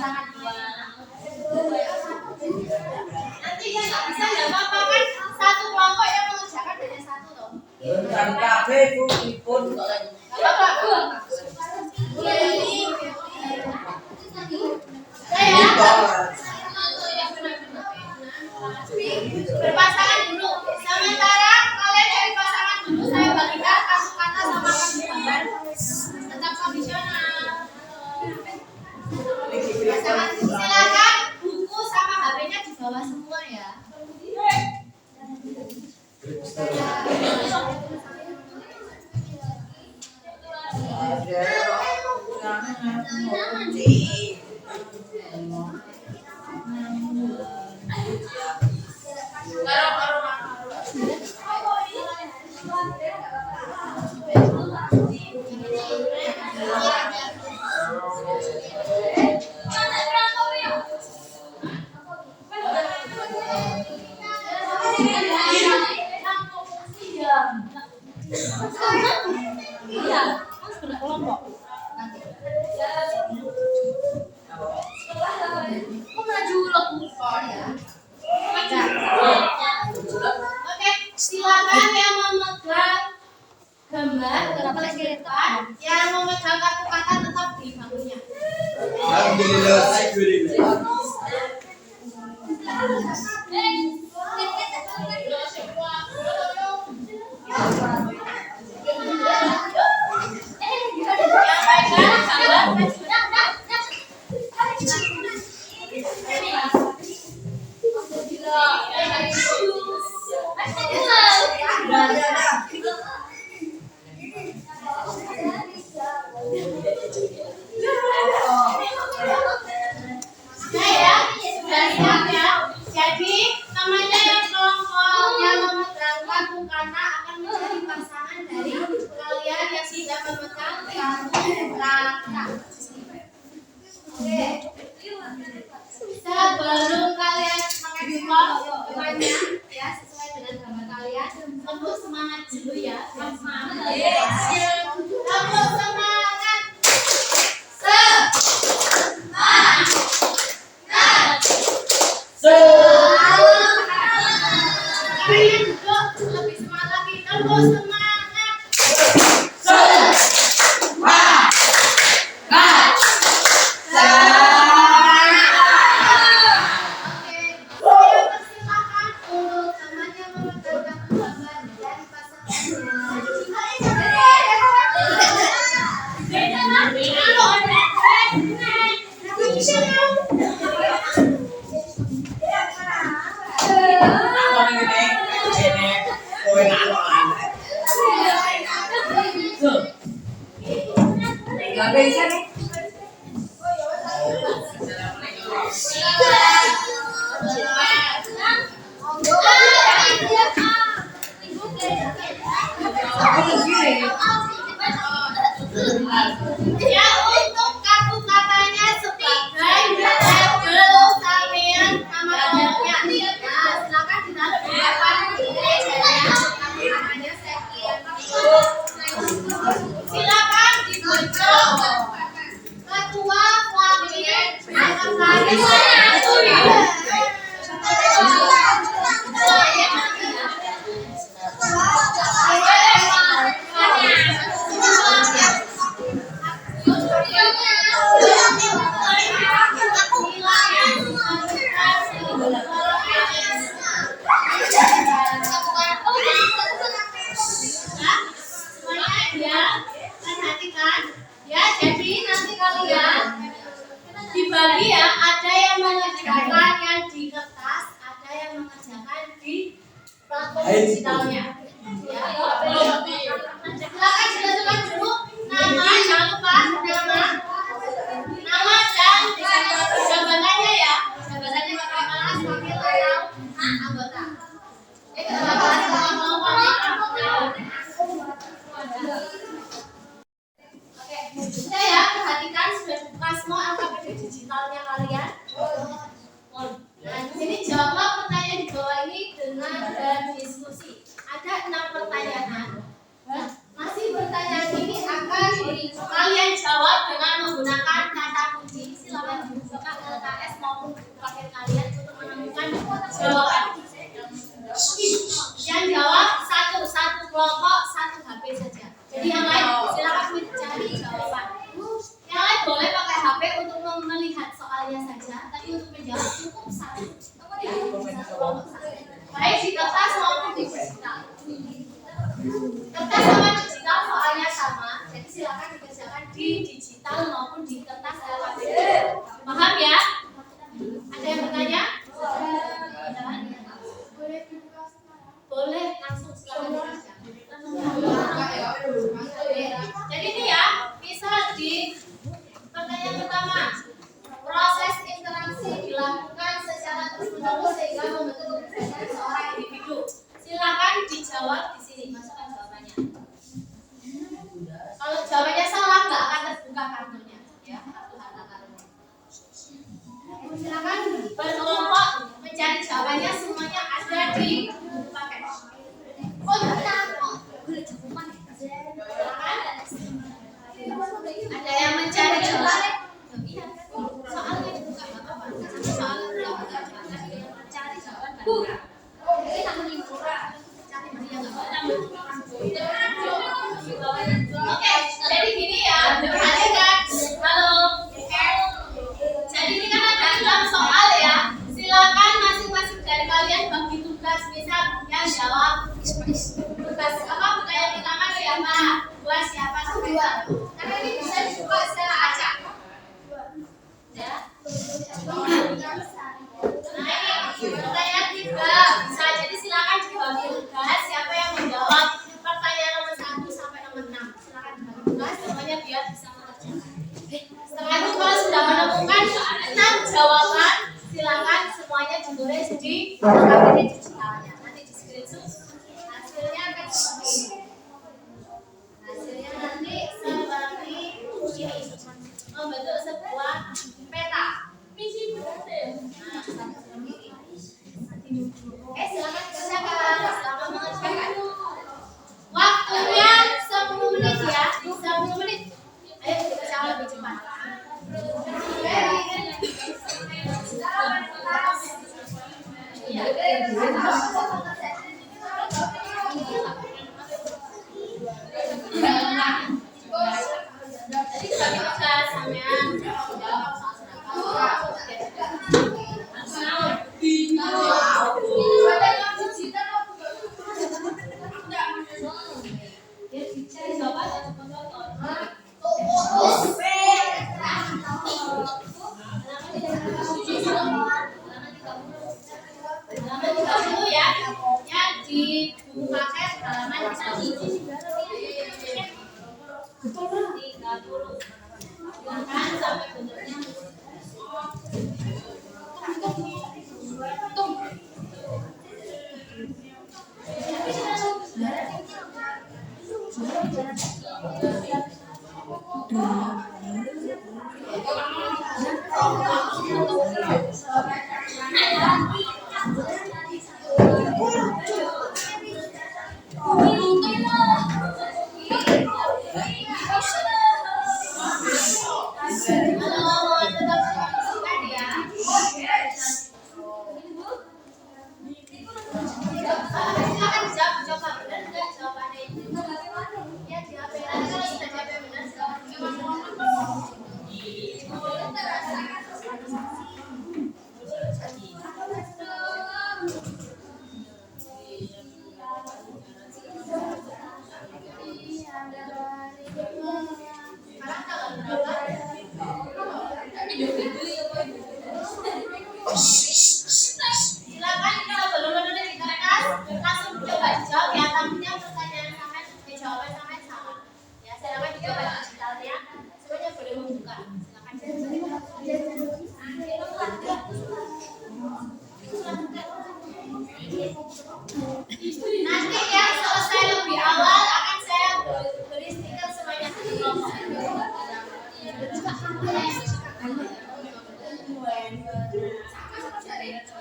pasangan dua. Nanti ya nggak bisa nggak apa-apa kan satu kelompok yang mengerjakan hanya satu loh. Kan kabeh ku pun kok berpasangan dulu. Sementara kalian dari pasangan dulu saya bagikan kata-kata sama gambar. Tetap kondisional. Pasangan silakan buku sama HP-nya di bawah semua ya. Oke, silakan yang memegang gambar terus ke depan, yang memegang kartu kata tetap di bangkunya. alhamdulillah saya gurih. Jadi namanya yang kelompok yang memegang kartu kata akan menjadi pasangan dari kalian yang tidak memegang kartu kata. Oke. Sebelum kalian mengekspor temannya ya sesuai dengan gambar kalian, tepuk semangat dulu ya. Semangat. Tepuk semangat. Kalian duduk lebih semangat lagi. Tepuk semangat. Oke, saya persilakan untuk teman yang memegang kartu gambar dari Ya, untuk kartu katanya sebagai label sampean nama kelompoknya. Nah, silakan ditaruh di depan mejanya. Kartu katanya sekian. Silakan dibocok. Ketua, wakil, ya, jadi nanti kalian dibagi ya, ada yang mengerjakan yang di kertas, ada yang mengerjakan di platform digitalnya. Ya, silakan jelaskan dulu nama, jangan lupa nama dan jabatannya ya, jabatannya kakak kelas, wakil atau anggota. Kakak kelas kalau mau pamit. Sudah ya, perhatikan sudah buka semua alfabet digitalnya kalian. Nah, di sini jawab pertanyaan di bawah ini dengan berdiskusi. Ada soalnya saja, tapi untuk menjawab cukup satu. Ya, satu kelompok saja. Baik di kertas maupun di digital. Kertas sama digital soalnya sama, jadi silakan dikerjakan di digital maupun di kertas LKPD. Paham ya? Ada yang bertanya? Boleh langsung silakan dikerjakan. Jadi ini ya, misal di pertanyaan pertama, proses interaksi dilakukan secara terus-menerus sehingga membentuk kepribadian seorang individu. Silakan dijawab di sini, masukkan jawabannya. Kalau jawabannya salah, nggak akan terbuka kartunya, ya, kartu harta karunnya. Silakan berkelompok mencari jawabannya, semuanya ada di paket. Ada yang mencari jawaban? Soalnya dibuka nggak apa-apa. Soalnya mencari jawaban kan? Ini tak menimbulkan cari dia nggak apa-apa. Oke, jadi gini ya, perhatikan. Halo. Jadi ini kan ada 6 soal ya. Silakan masing-masing dari kalian bagi tugas. Misal yang jawab tugas apa? Pertanyaan pertama siapa? Buat siapa? Sampai tahu. Karena ini bisa dibuka secara acak. Ya. Nah ini pertanyaan 3 bisa, jadi silakan dibagi tugas. Siapa yang menjawab pertanyaan nomor 1 sampai nomor 6? Silakan dibagi tugas, semuanya biar bisa mengerjakan. Setelah itu kalau sudah menemukan 6 jawaban, silakan semuanya ditulis di LKPD digitalnya. Nanti di screenshot hasilnya akan seperti ini. Hasilnya nanti seperti ini, membentuk sebuah peta. Nah, seperti ini. Oke, silakan kerjakan. Selamat mengerjakan. Waktunya 10 menit ya, 10 menit. Ayo kita kerjakan lebih cepat. Jadi bagi tugas sampean jawab soal cari jawaban halaman 30 ya, yang di buku paket halaman 30. Silakan sampai bentuknya. Silakan kalau belum menulis di kertas langsung coba dijawab ya, tampaknya pertanyaan sampai jawaban sampai salah. Ya, silakan dicoba digitalnya. Semuanya boleh membuka. Silakan. Nanti yang selesai lebih awal akan saya beri stiker semuanya di kelompok.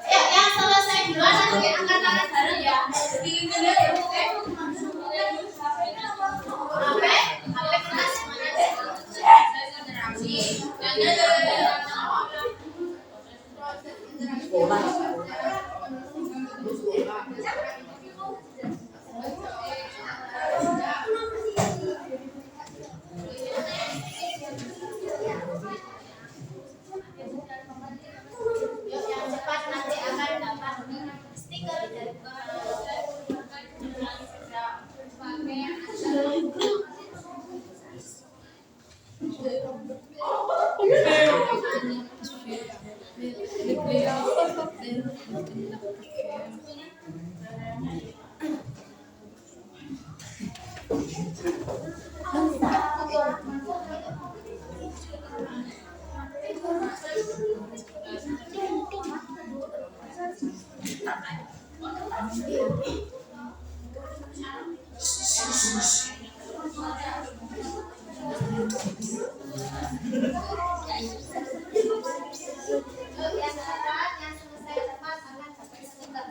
Ya, yang selesai duluan nanti angkat tangan bareng ya. HP kertas semuanya. Yang tepat, yang selesai tepat akan dapat stiker.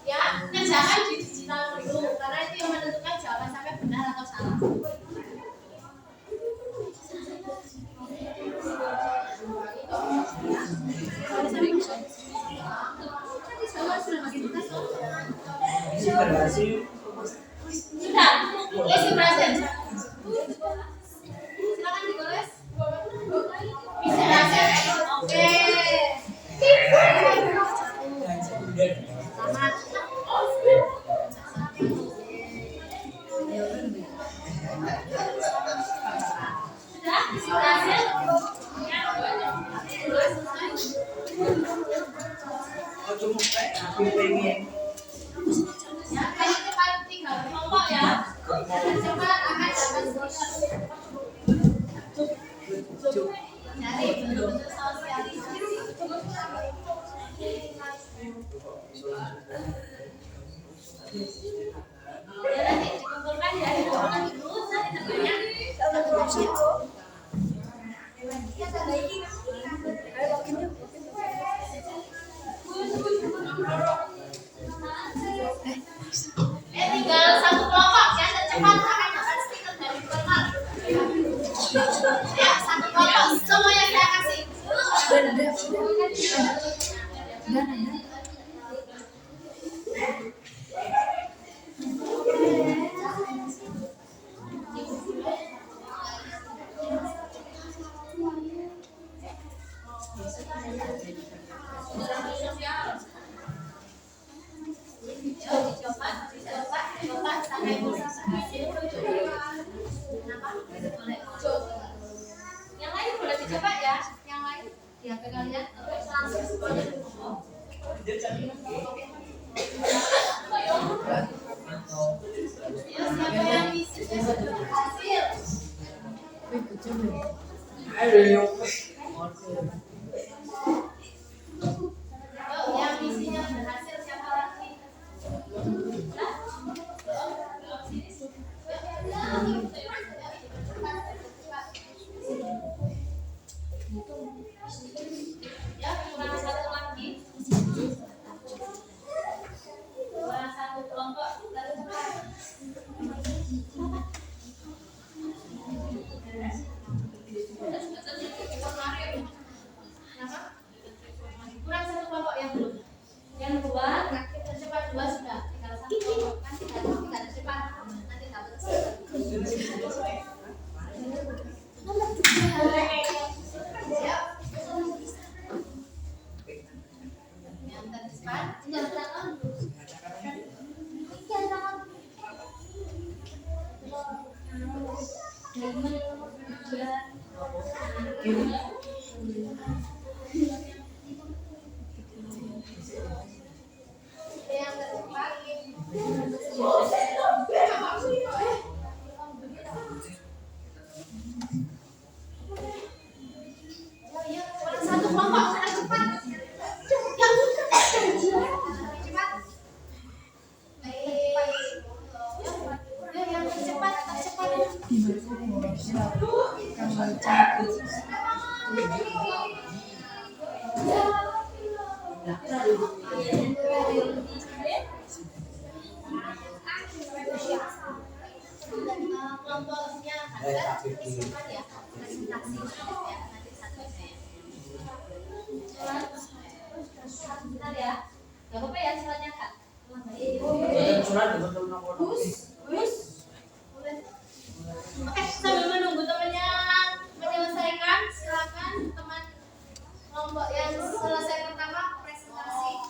Ya, kerjakan di digital dulu karena itu yang menentukan jawaban sampai benar atau salah. Sudah, tulis berhasil. Silakan ditulis. Bisa berhasil. Oke. Selamat. Sudah berhasil. Ya, kali cepat 3 kelompok ya. Yang cepat akan dapat stiker. Cari bentuk-bentuk sosialisasi. Ya, nanti dikumpulkan ya, dikumpulkan dulu, nanti tentunya. Tinggal satu kelompok yang tercepat akan dapat stiker dari Formal. Ya, satu kelompok semuanya saya kasih. Coba sampai yang lain boleh dicoba ya, yang lain di HP kalian langsung semuanya. Siapa yang misinya sudah berhasil? Yang misinya berhasil siapa lagi? Ya, kurang satu lagi. Kurang satu kelompok. Kurang satu kelompok yang belum. Yang dua, tercepat 2 sudah. Tinggal satu kelompok kan tidak tercepat. Nanti dapat. Siap. Yang tercepat, tinggal tangan. Yang tercepat. Satu kelompok cepat. Yang tercepat, Simpan ya, presentasi ya, nanti satu saya. Sebentar ya, nggak apa-apa ya suratnya kak. Oke, sambil menunggu temannya menyelesaikan, silakan teman kelompok yang selesai pertama presentasi.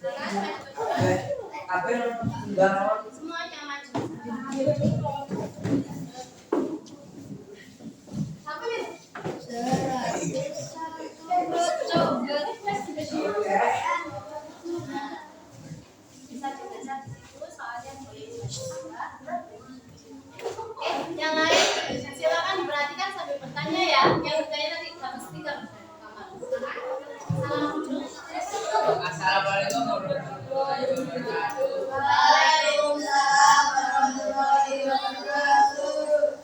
Silakan. Semuanya maju. Apa nih? Bisa dibaca di situ soalnya boleh dibaca. Oke, yang lain silakan diperhatikan sambil bertanya ya. Yang bertanya nanti dapat stiker. Assalamualaikum warahmatullahi wabarakatuh. Waalaikumsalam warahmatullahi wabarakatuh.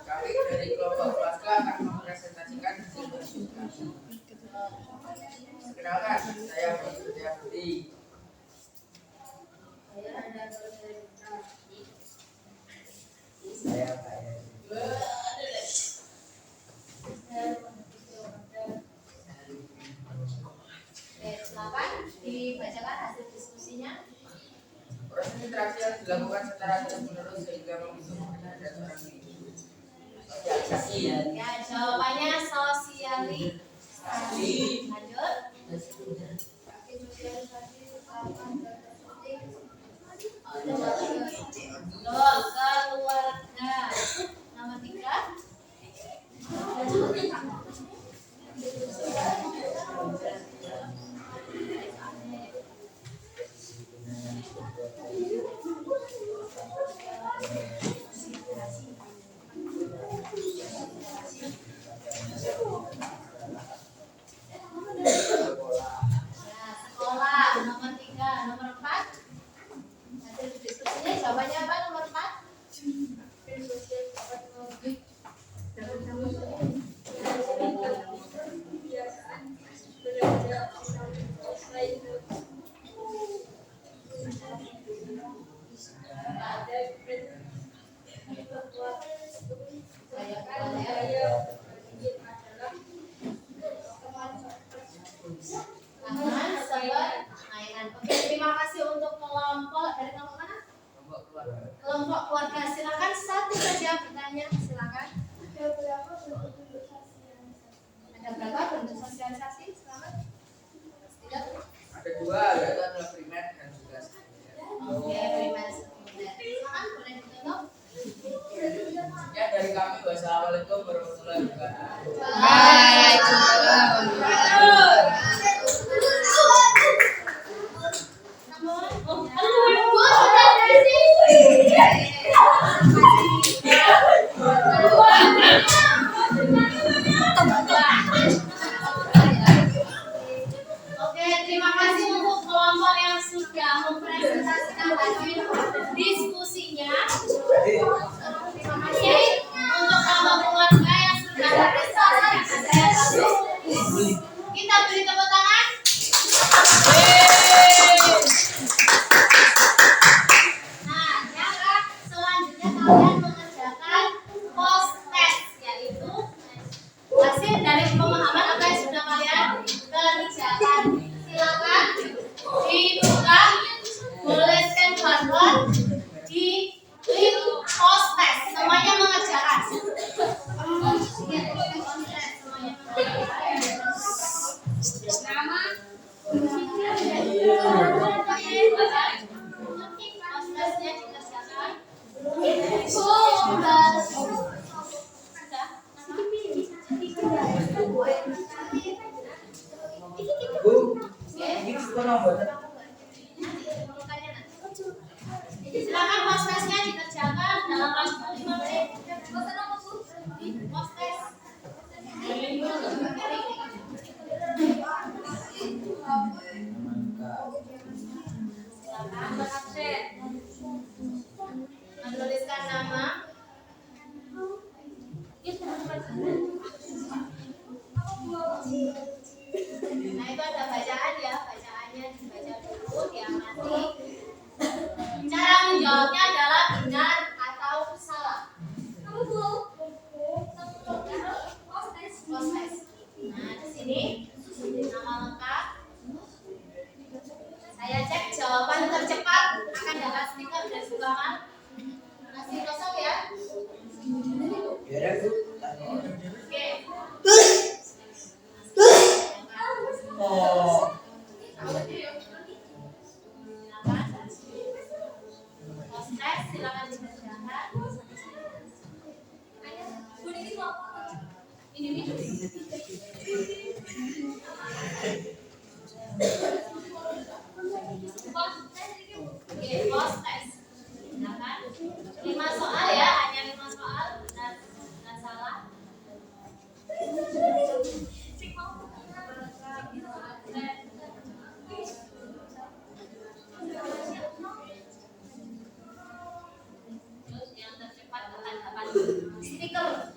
Kami dari kelompok keluarga akan mempresentasikan hasil konsultasi. Kenalkan, saya Budi. Saya Pak. Silakan dibacakan hasil diskusinya. Proses interaksi yang dilakukan secara terus-menerus sehingga membutuhkan ada seorang ibu. Sosialisasi ya. Ya, jawabannya sosialisasi. Lanjut. Loh, keluarga. Nomor 3. Sekolah. Nomor 3. Nomor 4. Hasil diskusinya jawabannya apa nomor 4? Oke, terima kasih untuk kelompok dari kelompok mana? Kelompok keluarga. Silakan satu saja bertanya. Silakan. Ada berapa bentuk sosialisasi? Selamat. Ada dua, yaitu adalah primer dan juga sekunder. Oke, primer sekunder. Silakan boleh ditutup. Ya, dari kami wassalamualaikum warahmatullahi wabarakatuh. Oke, terima kasih untuk kelompok yang sudah mempresentasikan hasil diskusinya. Terima kasih untuk kelompok keluarga yang sudah mempresentasikan. Kita beri tepuk tangan. Nah, yang selanjutnya kalian mengerjakan post test, yaitu hasil dari pemahaman apa yang sudah kalian kerjakan. Silakan dibuka, boleh scan barcode, di klik post test. Semuanya mengerjakan. Nama. Post testnya dikerjakan. Bu, ini sekolah buat Silakan post testnya dikerjakan dalam waktu 5 menit. Post test. Silakan berabsen. Menuliskan nama. Nah, itu ada bacaan ya, bacaannya dibaca dulu. jawabnya adalah benar atau salah. Proses. Nah, di sini nama lengkap. Saya cek jawaban tercepat akan dapat stiker dari Sukamal. Masih kosong ya? Oke. Proses, silakan dikerjakan. Ini Oke, proses. Silakan. 5 soal ya, hanya 5 soal, benar dan salah. Terus yang tercepat akan dapat stiker.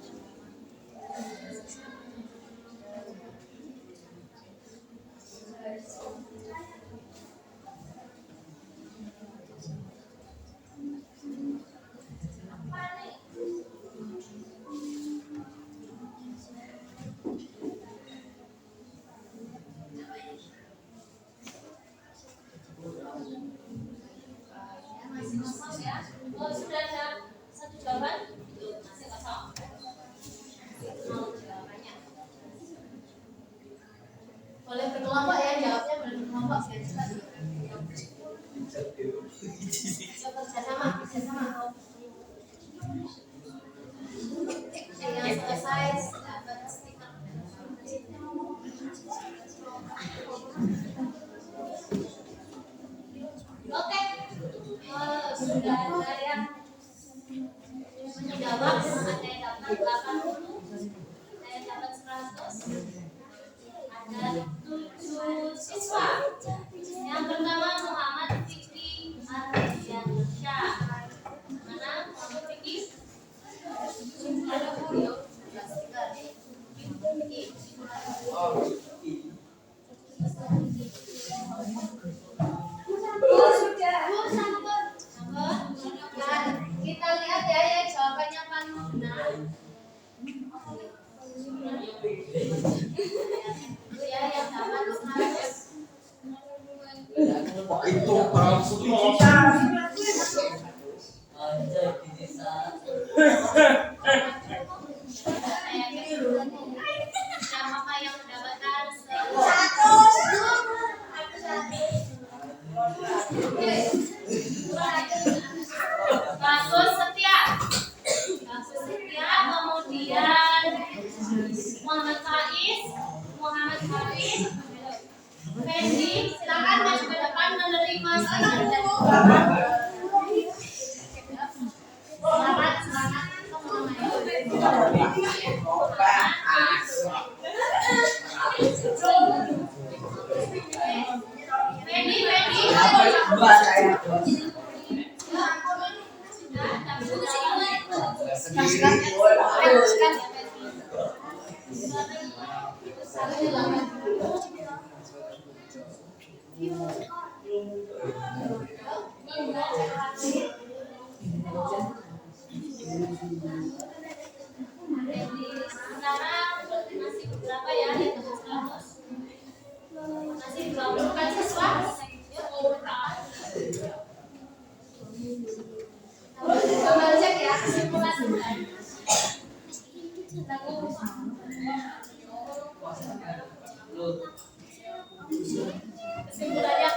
Masih kosong ya. Oh, sudah ada satu jawaban? Masih kosong. Mau jawabannya. Boleh berkelompok ya, jawabnya boleh berkelompok biar cepat. Kerjasama. Yang selesai dapat stiker. Oke. Sudah ada yang menjawab, ada yang dapat 80, ada yang dapat 100, ada 7 siswa. Yang pertama Muhammad Fikri Ardiansyah. Mana Muhammad Fikri? Ada video. Kita lihat ya jawabannya paling benar. Itu ya yang dapat 100. Itu Siapa yang mendapatkan 100? Bagus Setia, kemudian Muhammad Faiz, Muhammad Hafiz, Fendi, silakan maju ke depan menerima stiker dan selamat masih berapa ya? Masih 20 kan siswa? Coba cek ya kesimpulan. Kesimpulannya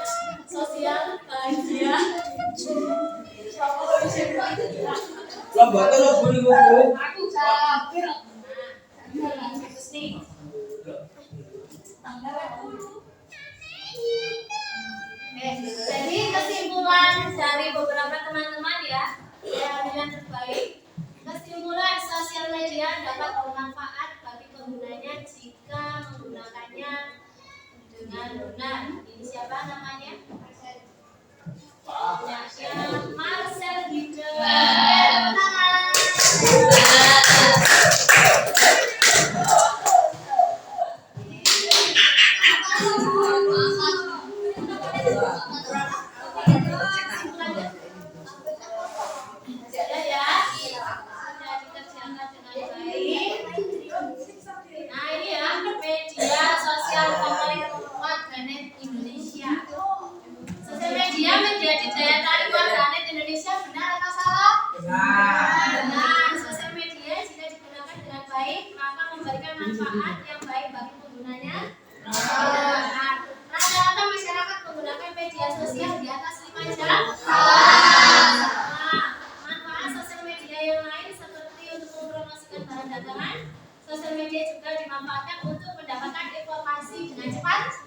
sosial bahagia. Lambatnya lo boleh ngomong. Aku capek. Bagus nih. Jadi kesimpulan dari beberapa teman-teman ya, yang terbaik, kesimpulan sosial media dapat bermanfaat bagi penggunanya jika menggunakannya dengan benar. Ini siapa namanya? Marcel Gideon.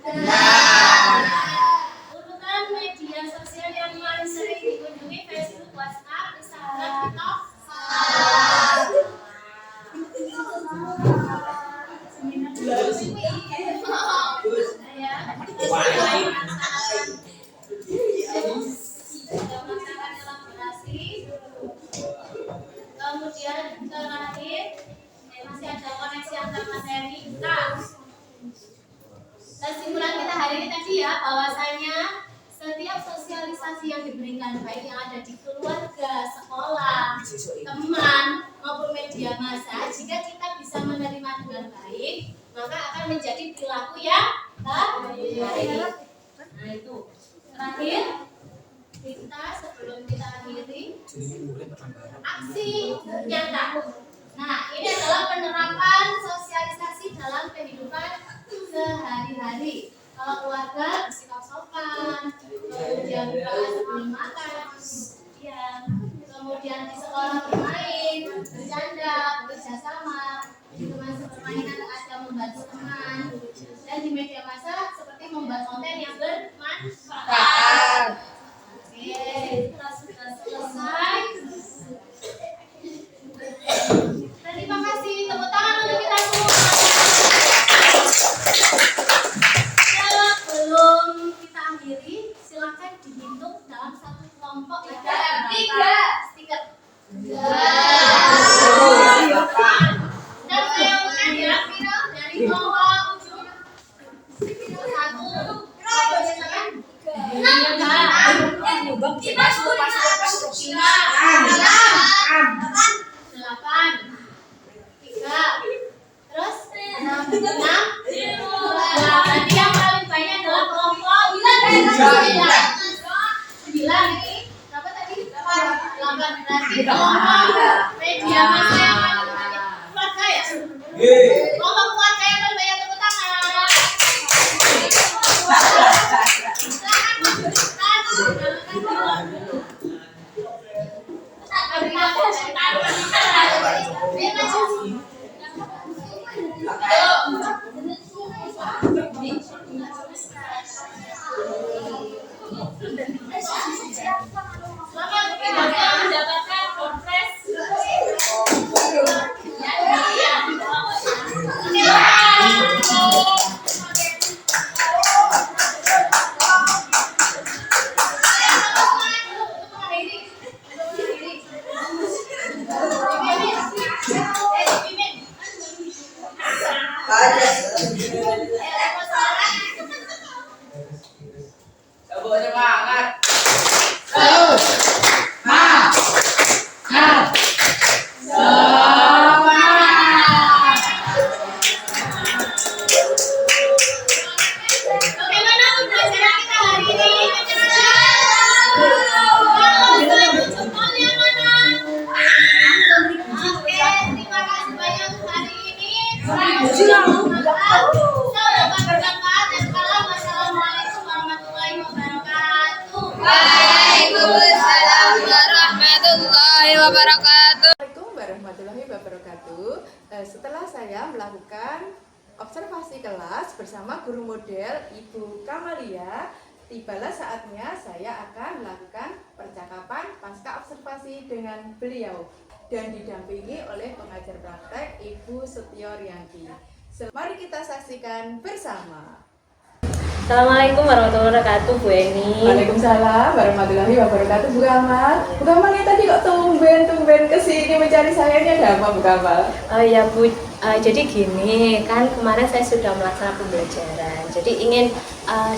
Benar? Urutan media sosial yang paling sering dikunjungi Facebook, WhatsApp, Instagram, TikTok. Kemudian terakhir masih ada koneksi antar materi. Kesimpulan kita hari ini tadi ya, bahwasanya setiap sosialisasi yang diberikan baik yang ada di keluarga, sekolah, teman maupun media massa, jika kita bisa menerima dengan baik, maka akan menjadi perilaku yang baik. Nah itu terakhir kita sebelum kita akhiri aksi nyata. Nah ini adalah penerapan sosialisasi dalam kehidupan sehari-hari. Kalau keluarga bersikap sopan, kemudian berdoa sebelum makan, ya, kemudian di sekolah bermain, bercanda, bekerja sama, di teman permainan ada membantu teman, dan di media massa seperti membuat konten yang bermanfaat. Oke, kita sudah selesai. Terima kasih, tepuk tangan untuk kita semua. Sebelum kita akhiri, silakan dihitung dalam satu kelompok ya. Tiga. Dan saya ulang ya, dari bawah ujung. 9 ini berapa tadi? 8 berarti kelompok media massa yang paling banyak keluarga ya? Kelompok keluarga yang paling banyak tepuk tangan. Selamat mendapatkan progres. Semangat. Bagaimana pembelajaran kita hari ini? Kalau selalu jempolnya mana? Oke, terima kasih banyak hari ini. Semoga bermanfaat dan salam. Wassalamualaikum warahmatullahi wabarakatuh. Waalaikumsalam warahmatullahi wabarakatuh. Assalamualaikum warahmatullahi wabarakatuh. Setelah saya melakukan observasi kelas bersama guru model Ibu Kamalia, tibalah saatnya saya akan melakukan percakapan pasca observasi dengan beliau dan didampingi oleh pengajar praktek Ibu Setio Rianti. Mari kita saksikan bersama. Assalamualaikum warahmatullahi wabarakatuh, Bu Eni. Waalaikumsalam warahmatullahi wabarakatuh, Bu Kamal. Bu Kamal ini tadi kok tumben kesini mencari saya, ini ada apa, Bu Kamal? Oh ya Bu, jadi gini, kan kemarin saya sudah melaksanakan pembelajaran. Jadi ingin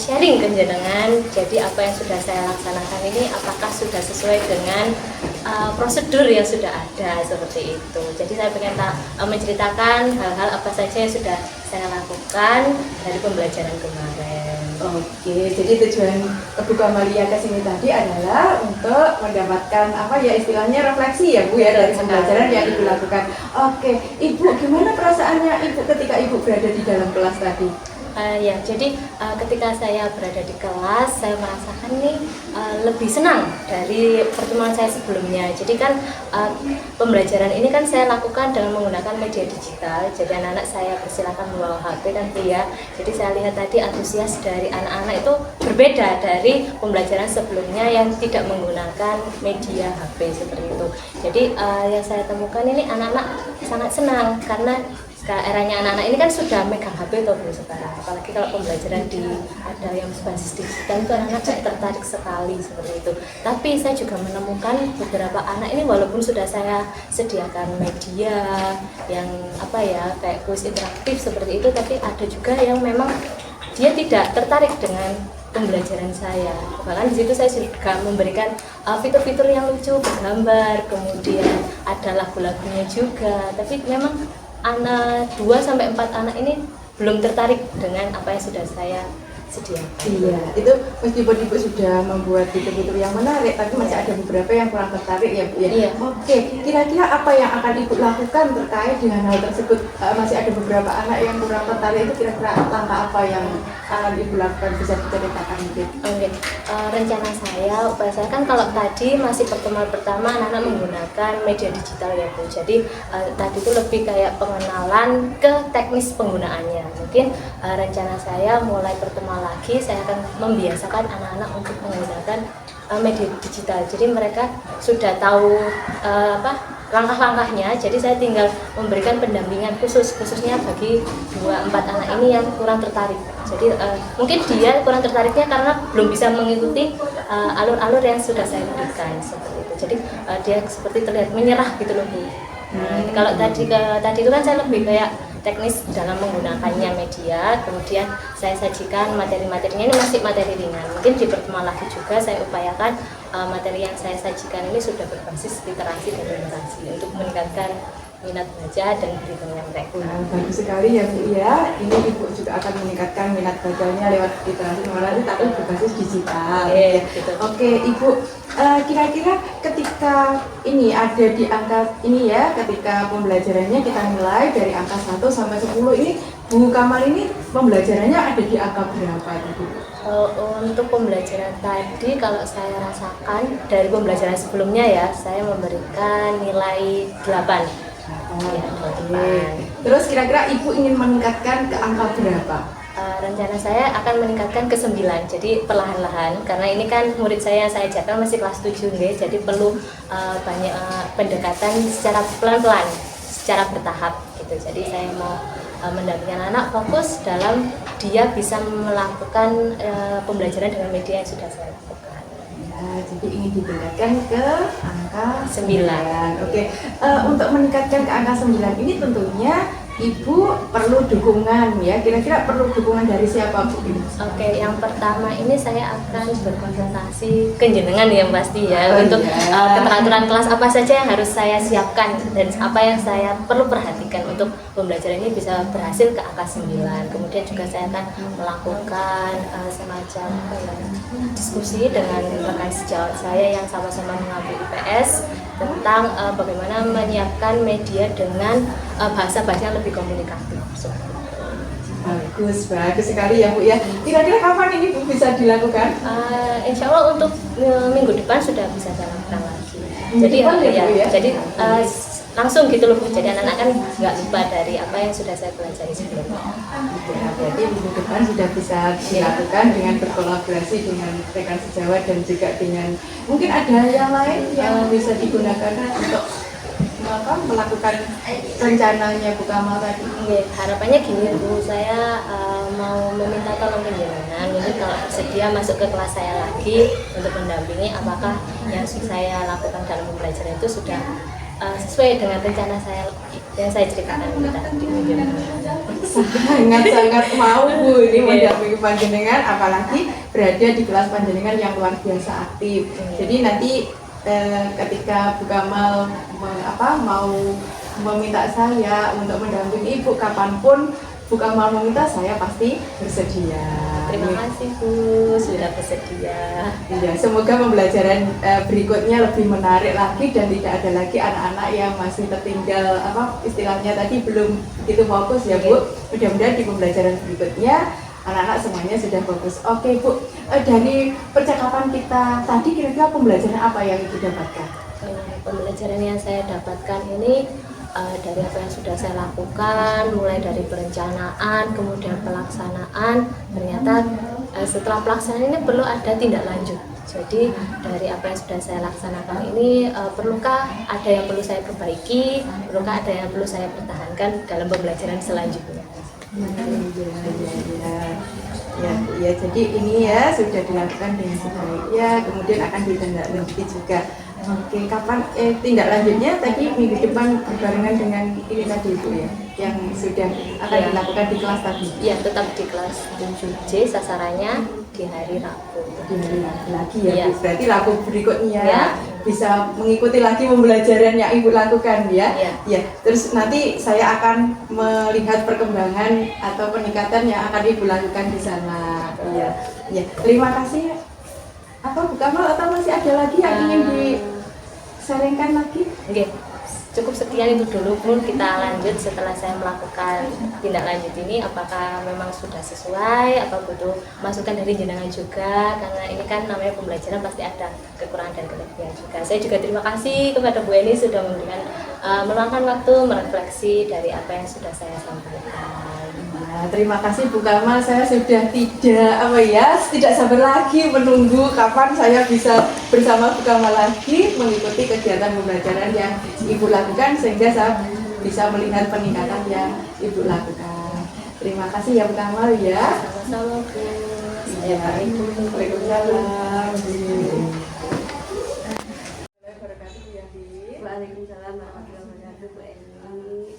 sharing ke jenengan, jadi apa yang sudah saya laksanakan ini apakah sudah sesuai dengan prosedur yang sudah ada seperti itu. Jadi saya ingin menceritakan hal-hal apa saja yang sudah saya lakukan dari pembelajaran kemarin. Oke, jadi tujuan Bu Kamalia ke sini tadi adalah untuk mendapatkan apa ya istilahnya refleksi ya Bu ya dari pembelajaran yang Ibu lakukan. Oke, Ibu gimana perasaannya Ibu ketika Ibu berada di dalam kelas tadi? Ya, jadi ketika saya berada di kelas, saya merasakan nih lebih senang dari pertemuan saya sebelumnya. Jadi kan pembelajaran ini kan saya lakukan dengan menggunakan media digital. Jadi anak-anak saya persilakan membawa HP kan ya. Jadi saya lihat tadi antusias dari anak-anak itu berbeda dari pembelajaran sebelumnya yang tidak menggunakan media HP seperti itu. Jadi yang saya temukan ini anak-anak sangat senang karena eranya anak-anak ini kan sudah megang HP tuh Bu sekarang. Apalagi kalau pembelajaran di ada yang berbasis digital itu anak-anak kayak tertarik sekali seperti itu. Tapi saya juga menemukan beberapa anak ini walaupun sudah saya sediakan media yang kayak kuis interaktif seperti itu, tapi ada juga yang memang dia tidak tertarik dengan pembelajaran saya. Bahkan di situ saya juga memberikan fitur-fitur yang lucu, bergambar, kemudian ada lagu-lagunya juga. Tapi memang anak 2-4 anak ini belum tertarik dengan apa yang sudah saya sediakan. Iya, itu meskipun Ibu sudah membuat fitur-fitur yang menarik, tapi masih ada beberapa yang kurang tertarik ya Bu ya. Iya. Oke, kira-kira apa yang akan Ibu lakukan terkait dengan hal tersebut? Masih ada beberapa anak yang kurang tertarik, itu kira-kira langkah apa yang akan Ibu lakukan, bisa diceritakan mungkin? Oke, rencana saya, upaya saya kan kalau tadi masih pertemuan pertama anak-anak menggunakan media digital ya Bu. Jadi tadi itu lebih kayak pengenalan ke teknis penggunaannya. Mungkin rencana saya mulai pertemuan lagi saya akan membiasakan anak-anak untuk menggunakan media digital. Jadi mereka sudah tahu langkah-langkahnya. Jadi saya tinggal memberikan pendampingan khususnya bagi 2-4 anak ini yang kurang tertarik. Jadi mungkin dia kurang tertariknya karena belum bisa mengikuti alur-alur yang sudah saya berikan seperti itu. Jadi dia seperti terlihat menyerah gitu loh Bu. Kalau tadi itu kan saya lebih kayak teknis dalam menggunakannya media, kemudian saya sajikan materi-materinya ini masih materi ringan. Mungkin di pertemuan lagi juga saya upayakan materi yang saya sajikan ini sudah berbasis literasi dan numerasi untuk meningkatkan minat baca dan perhitungan mereka. Bagus sekali ya Bu ya. Ini Ibu juga akan meningkatkan minat bacanya lewat literasi numerasi tapi berbasis digital. Gitu. Oke, Ibu, kira-kira ketika ini ada di angka ini ya, ketika pembelajarannya kita nilai dari angka 1 sampai 10 ini, Bu Kamal ini pembelajarannya ada di angka berapa Bu? Untuk pembelajaran tadi kalau saya rasakan dari pembelajaran sebelumnya ya, saya memberikan nilai 8. Terus kira-kira Ibu ingin meningkatkan ke angka berapa? Rencana saya akan meningkatkan ke 9, jadi perlahan-lahan karena ini kan murid saya ajarkan masih kelas 7 nih, jadi perlu banyak pendekatan secara pelan-pelan, secara bertahap gitu. Jadi saya mau mendampingi anak fokus dalam dia bisa melakukan pembelajaran dengan media yang sudah saya lakukan. Jadi ingin ditingkatkan ke angka 9. Oke. Untuk meningkatkan ke angka 9 ini tentunya Ibu perlu dukungan ya. Kira-kira perlu dukungan dari siapa Bu? Oke, yang pertama ini saya akan berkonsultasi ke jenengan yang pasti ya untuk keteraturan kelas apa saja yang harus saya siapkan dan apa yang saya perlu perhatikan untuk pembelajaran ini bisa berhasil ke angka 9. Kemudian juga saya akan melakukan semacam diskusi dengan rekan sejawat saya yang sama-sama mengambil IPS tentang bagaimana menyiapkan media dengan bahasa-bahasa yang lebih komunikatif. Bagus sekali ya Bu ya. Kira-kira kapan ini Bu bisa dilakukan? Insya Allah untuk minggu depan sudah bisa saya lakukan lagi. Jadi jadi langsung gitu loh Bu. Jadi anak-anak kan nggak lupa dari apa yang sudah saya pelajari sebelumnya. Berarti minggu depan sudah bisa dilakukan dengan berkolaborasi dengan rekan sejawat dan juga dengan mungkin ada yang lain yang bisa digunakan untuk melakukan rencananya Bu Kamal tadi. Harapannya gini Bu, saya mau meminta tolong ke jenengan, mungkin kalau bersedia masuk ke kelas saya lagi untuk mendampingi apakah yang saya lakukan dalam pembelajaran itu sudah sesuai dengan rencana saya yang saya ceritakan tadi. Sangat mau Bu ini mendampingi panjenengan, apalagi berada di kelas panjenengan yang luar biasa aktif. Jadi nanti ketika Bu Kamal mau meminta saya untuk mendampingi Ibu kapanpun Bu Kamal meminta, saya pasti bersedia. Terima kasih Bu sudah bersedia. Ya, semoga pembelajaran berikutnya lebih menarik lagi dan tidak ada lagi anak-anak yang masih tertinggal istilahnya tadi belum itu fokus ya Bu. Mudah-mudahan di pembelajaran berikutnya anak-anak semuanya sudah bagus. Oke Bu, dari percakapan kita tadi kira-kira pembelajaran apa yang Ibu dapatkan? Pembelajaran yang saya dapatkan ini dari apa yang sudah saya lakukan, mulai dari perencanaan, kemudian pelaksanaan. Ternyata setelah pelaksanaan ini perlu ada tindak lanjut. Jadi dari apa yang sudah saya laksanakan ini, perlukah ada yang perlu saya perbaiki, perlukah ada yang perlu saya pertahankan dalam pembelajaran selanjutnya. Ya, jadi ini ya sudah dilakukan dengan sebaiknya, kemudian akan ditindaklanjuti juga. Oke, kapan tindak lanjutnya tadi minggu depan berbarengan dengan ini tadi Bu ya, yang sudah akan dilakukan di kelas tadi. Ya, tetap di kelas 7C, sasarannya di hari Rabu. Di hari Rabu lagi ya, Ya. Bu. Berarti Rabu berikutnya Ya. bisa mengikuti lagi pembelajaran yang Ibu lakukan ya. Ya. Ya, terus nanti saya akan melihat perkembangan atau peningkatan yang akan Ibu lakukan di sana. Iya. Ya, terima kasih. Apa Bu Kamal atau masih ada lagi yang ingin disaringkan lagi? Oke, cukup sekian itu dulu pun, kita lanjut setelah saya melakukan tindak lanjut ini, apakah memang sudah sesuai, apa butuh masukan dari jenengan juga, karena ini kan namanya pembelajaran pasti ada kekurangan dan kelebihan juga. Saya juga terima kasih kepada Bu Eni sudah memberikan meluangkan waktu merefleksi dari apa yang sudah saya sampaikan. Nah, terima kasih Bu Kamal, saya sudah tidak sabar lagi menunggu kapan saya bisa bersama Bu Kamal lagi mengikuti kegiatan pembelajaran yang Ibu lakukan sehingga saya bisa melihat peningkatan yang Ibu lakukan. Terima kasih ya Bu Kamal ya. Sama-sama Bu. Ya, Waalaikumsalam. Waalaikumsalam warahmatullahi wabarakatuh. Bu Eni,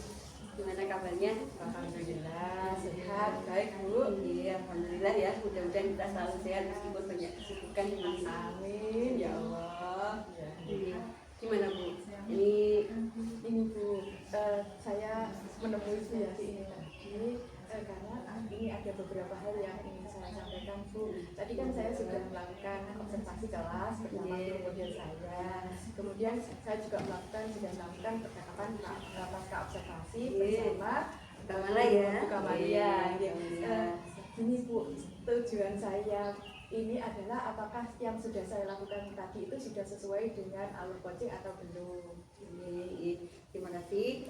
gimana kabarnya? Alhamdulillah sehat, baik Bu. Iya, alhamdulillah ya. Mudah-mudahan kita selalu sehat meskipun banyak kesibukan. Amin ya Allah. Ya. Iya. Gimana Bu? Ini Bu, saya menemui Bu Yati ini tadi karena ini ada beberapa hal yang ingin saya sampaikan Bu. Tadi kan saya sudah melakukan observasi kelas bersama guru model saya. Kemudian saya juga sudah melakukan percakapan pasca observasi bersama Kamala ya. Bu Kamalia. Iya. Ini Bu, tujuan saya ini adalah apakah yang sudah saya lakukan tadi itu sudah sesuai dengan alur coaching atau belum? Terima kasih.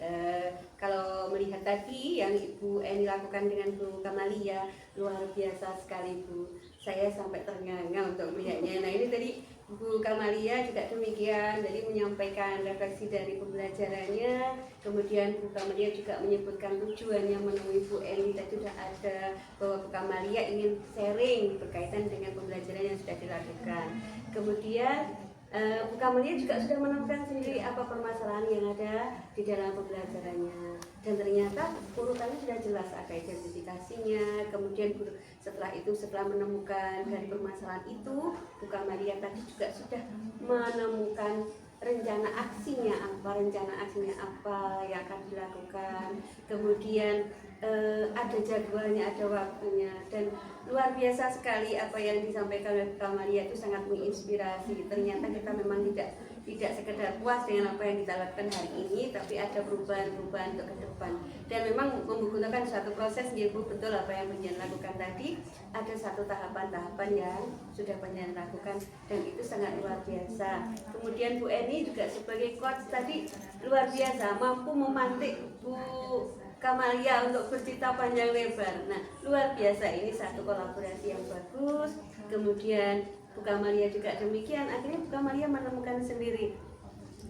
Kalau melihat tadi yang Ibu Eni lakukan dengan Bu Kamalia, luar biasa sekali Bu. Saya sampai ternganga untuk melihatnya. Nah ini tadi Bu Kamalia juga demikian, jadi menyampaikan refleksi dari pembelajarannya. Kemudian Bu Kamalia juga menyebutkan tujuannya menemui Bu Eni tadi sudah ada, bahwa Bu Kamalia ingin sharing berkaitan dengan pembelajaran yang sudah dilakukan. Kemudian Bu Kamalia juga sudah menemukan sendiri apa permasalahan yang ada di dalam pembelajarannya, dan ternyata urutannya sudah jelas, ada identifikasinya. Kemudian setelah menemukan dari permasalahan itu, Bu Kamalia tadi juga sudah menemukan rencana aksinya apa yang akan dilakukan. Kemudian ada jadwalnya, ada waktunya, dan luar biasa sekali apa yang disampaikan oleh Kamalia itu sangat menginspirasi. Ternyata kita memang tidak sekedar puas dengan apa yang kita lakukan hari ini, tapi ada perubahan-perubahan untuk ke depan. Dan memang membutuhkan suatu proses, ya Bu, betul apa yang Panjenengan lakukan tadi. Ada satu tahapan-tahapan yang sudah Panjenengan lakukan, dan itu sangat luar biasa. Kemudian Bu Eni juga sebagai coach tadi luar biasa, mampu memantik Bu Kamalia untuk bercerita panjang lebar. Nah, luar biasa, ini satu kolaborasi yang bagus. Kemudian Bu Kamalia juga demikian. Akhirnya Bu Kamalia menemukan sendiri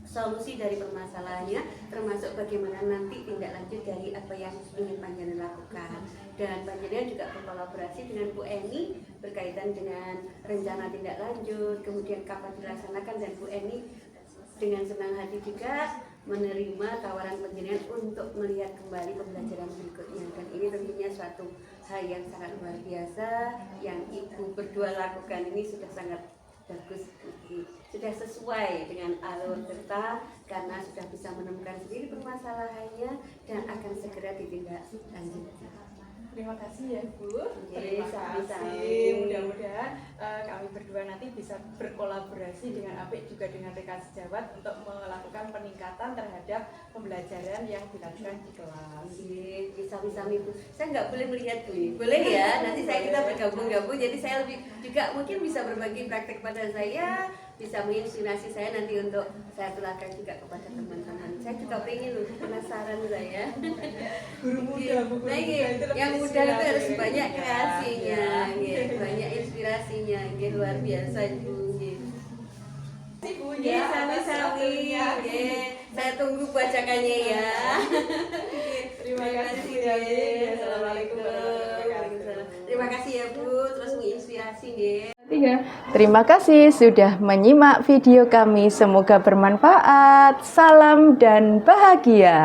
solusi dari permasalahannya, termasuk bagaimana nanti tindak lanjut dari apa yang ingin Panjenengan lakukan. Dan Panjenengan juga berkolaborasi dengan Bu Eni berkaitan dengan rencana tindak lanjut, kemudian kapan dilaksanakan, dan Bu Eni dengan senang hati juga menerima tawaran Panjenengan untuk melihat kembali pembelajaran berikutnya. Dan ini tentunya suatu hal yang sangat luar biasa yang Ibu berdua lakukan. Ini sudah sangat bagus, sudah sesuai dengan alur kita, karena sudah bisa menemukan sendiri permasalahannya dan akan segera ditindak lanjut. Terima kasih ya Bu. Terima Terima kasih. kasih. Mudah-mudahan kami berdua nanti bisa berkolaborasi dengan apik juga dengan rekan sejawat untuk melakukan peningkatan terhadap pembelajaran yang dilakukan di kelas. Bisa Bu. Saya nggak boleh melihat Bu. Boleh ya? Nanti kita bergabung-gabung. Jadi saya lebih juga mungkin bisa berbagi praktek pada saya, bisa menginspirasi saya nanti untuk saya tularkan juga kepada teman-teman. Saya juga pengen loh, penasaran saya. Guru muda, Bu. Nah, yang muda itu harus banyak kreasinya, banyak inspirasinya, luar biasa Ibu. Sami-sami. Saya tunggu bacakannya ya. Terima kasih Bu Yati. Assalamualaikum warahmatullahi wabarakatuh. Terima kasih ya Bu, terus menginspirasi nggih. Terima kasih sudah menyimak video kami. Semoga bermanfaat. Salam dan bahagia.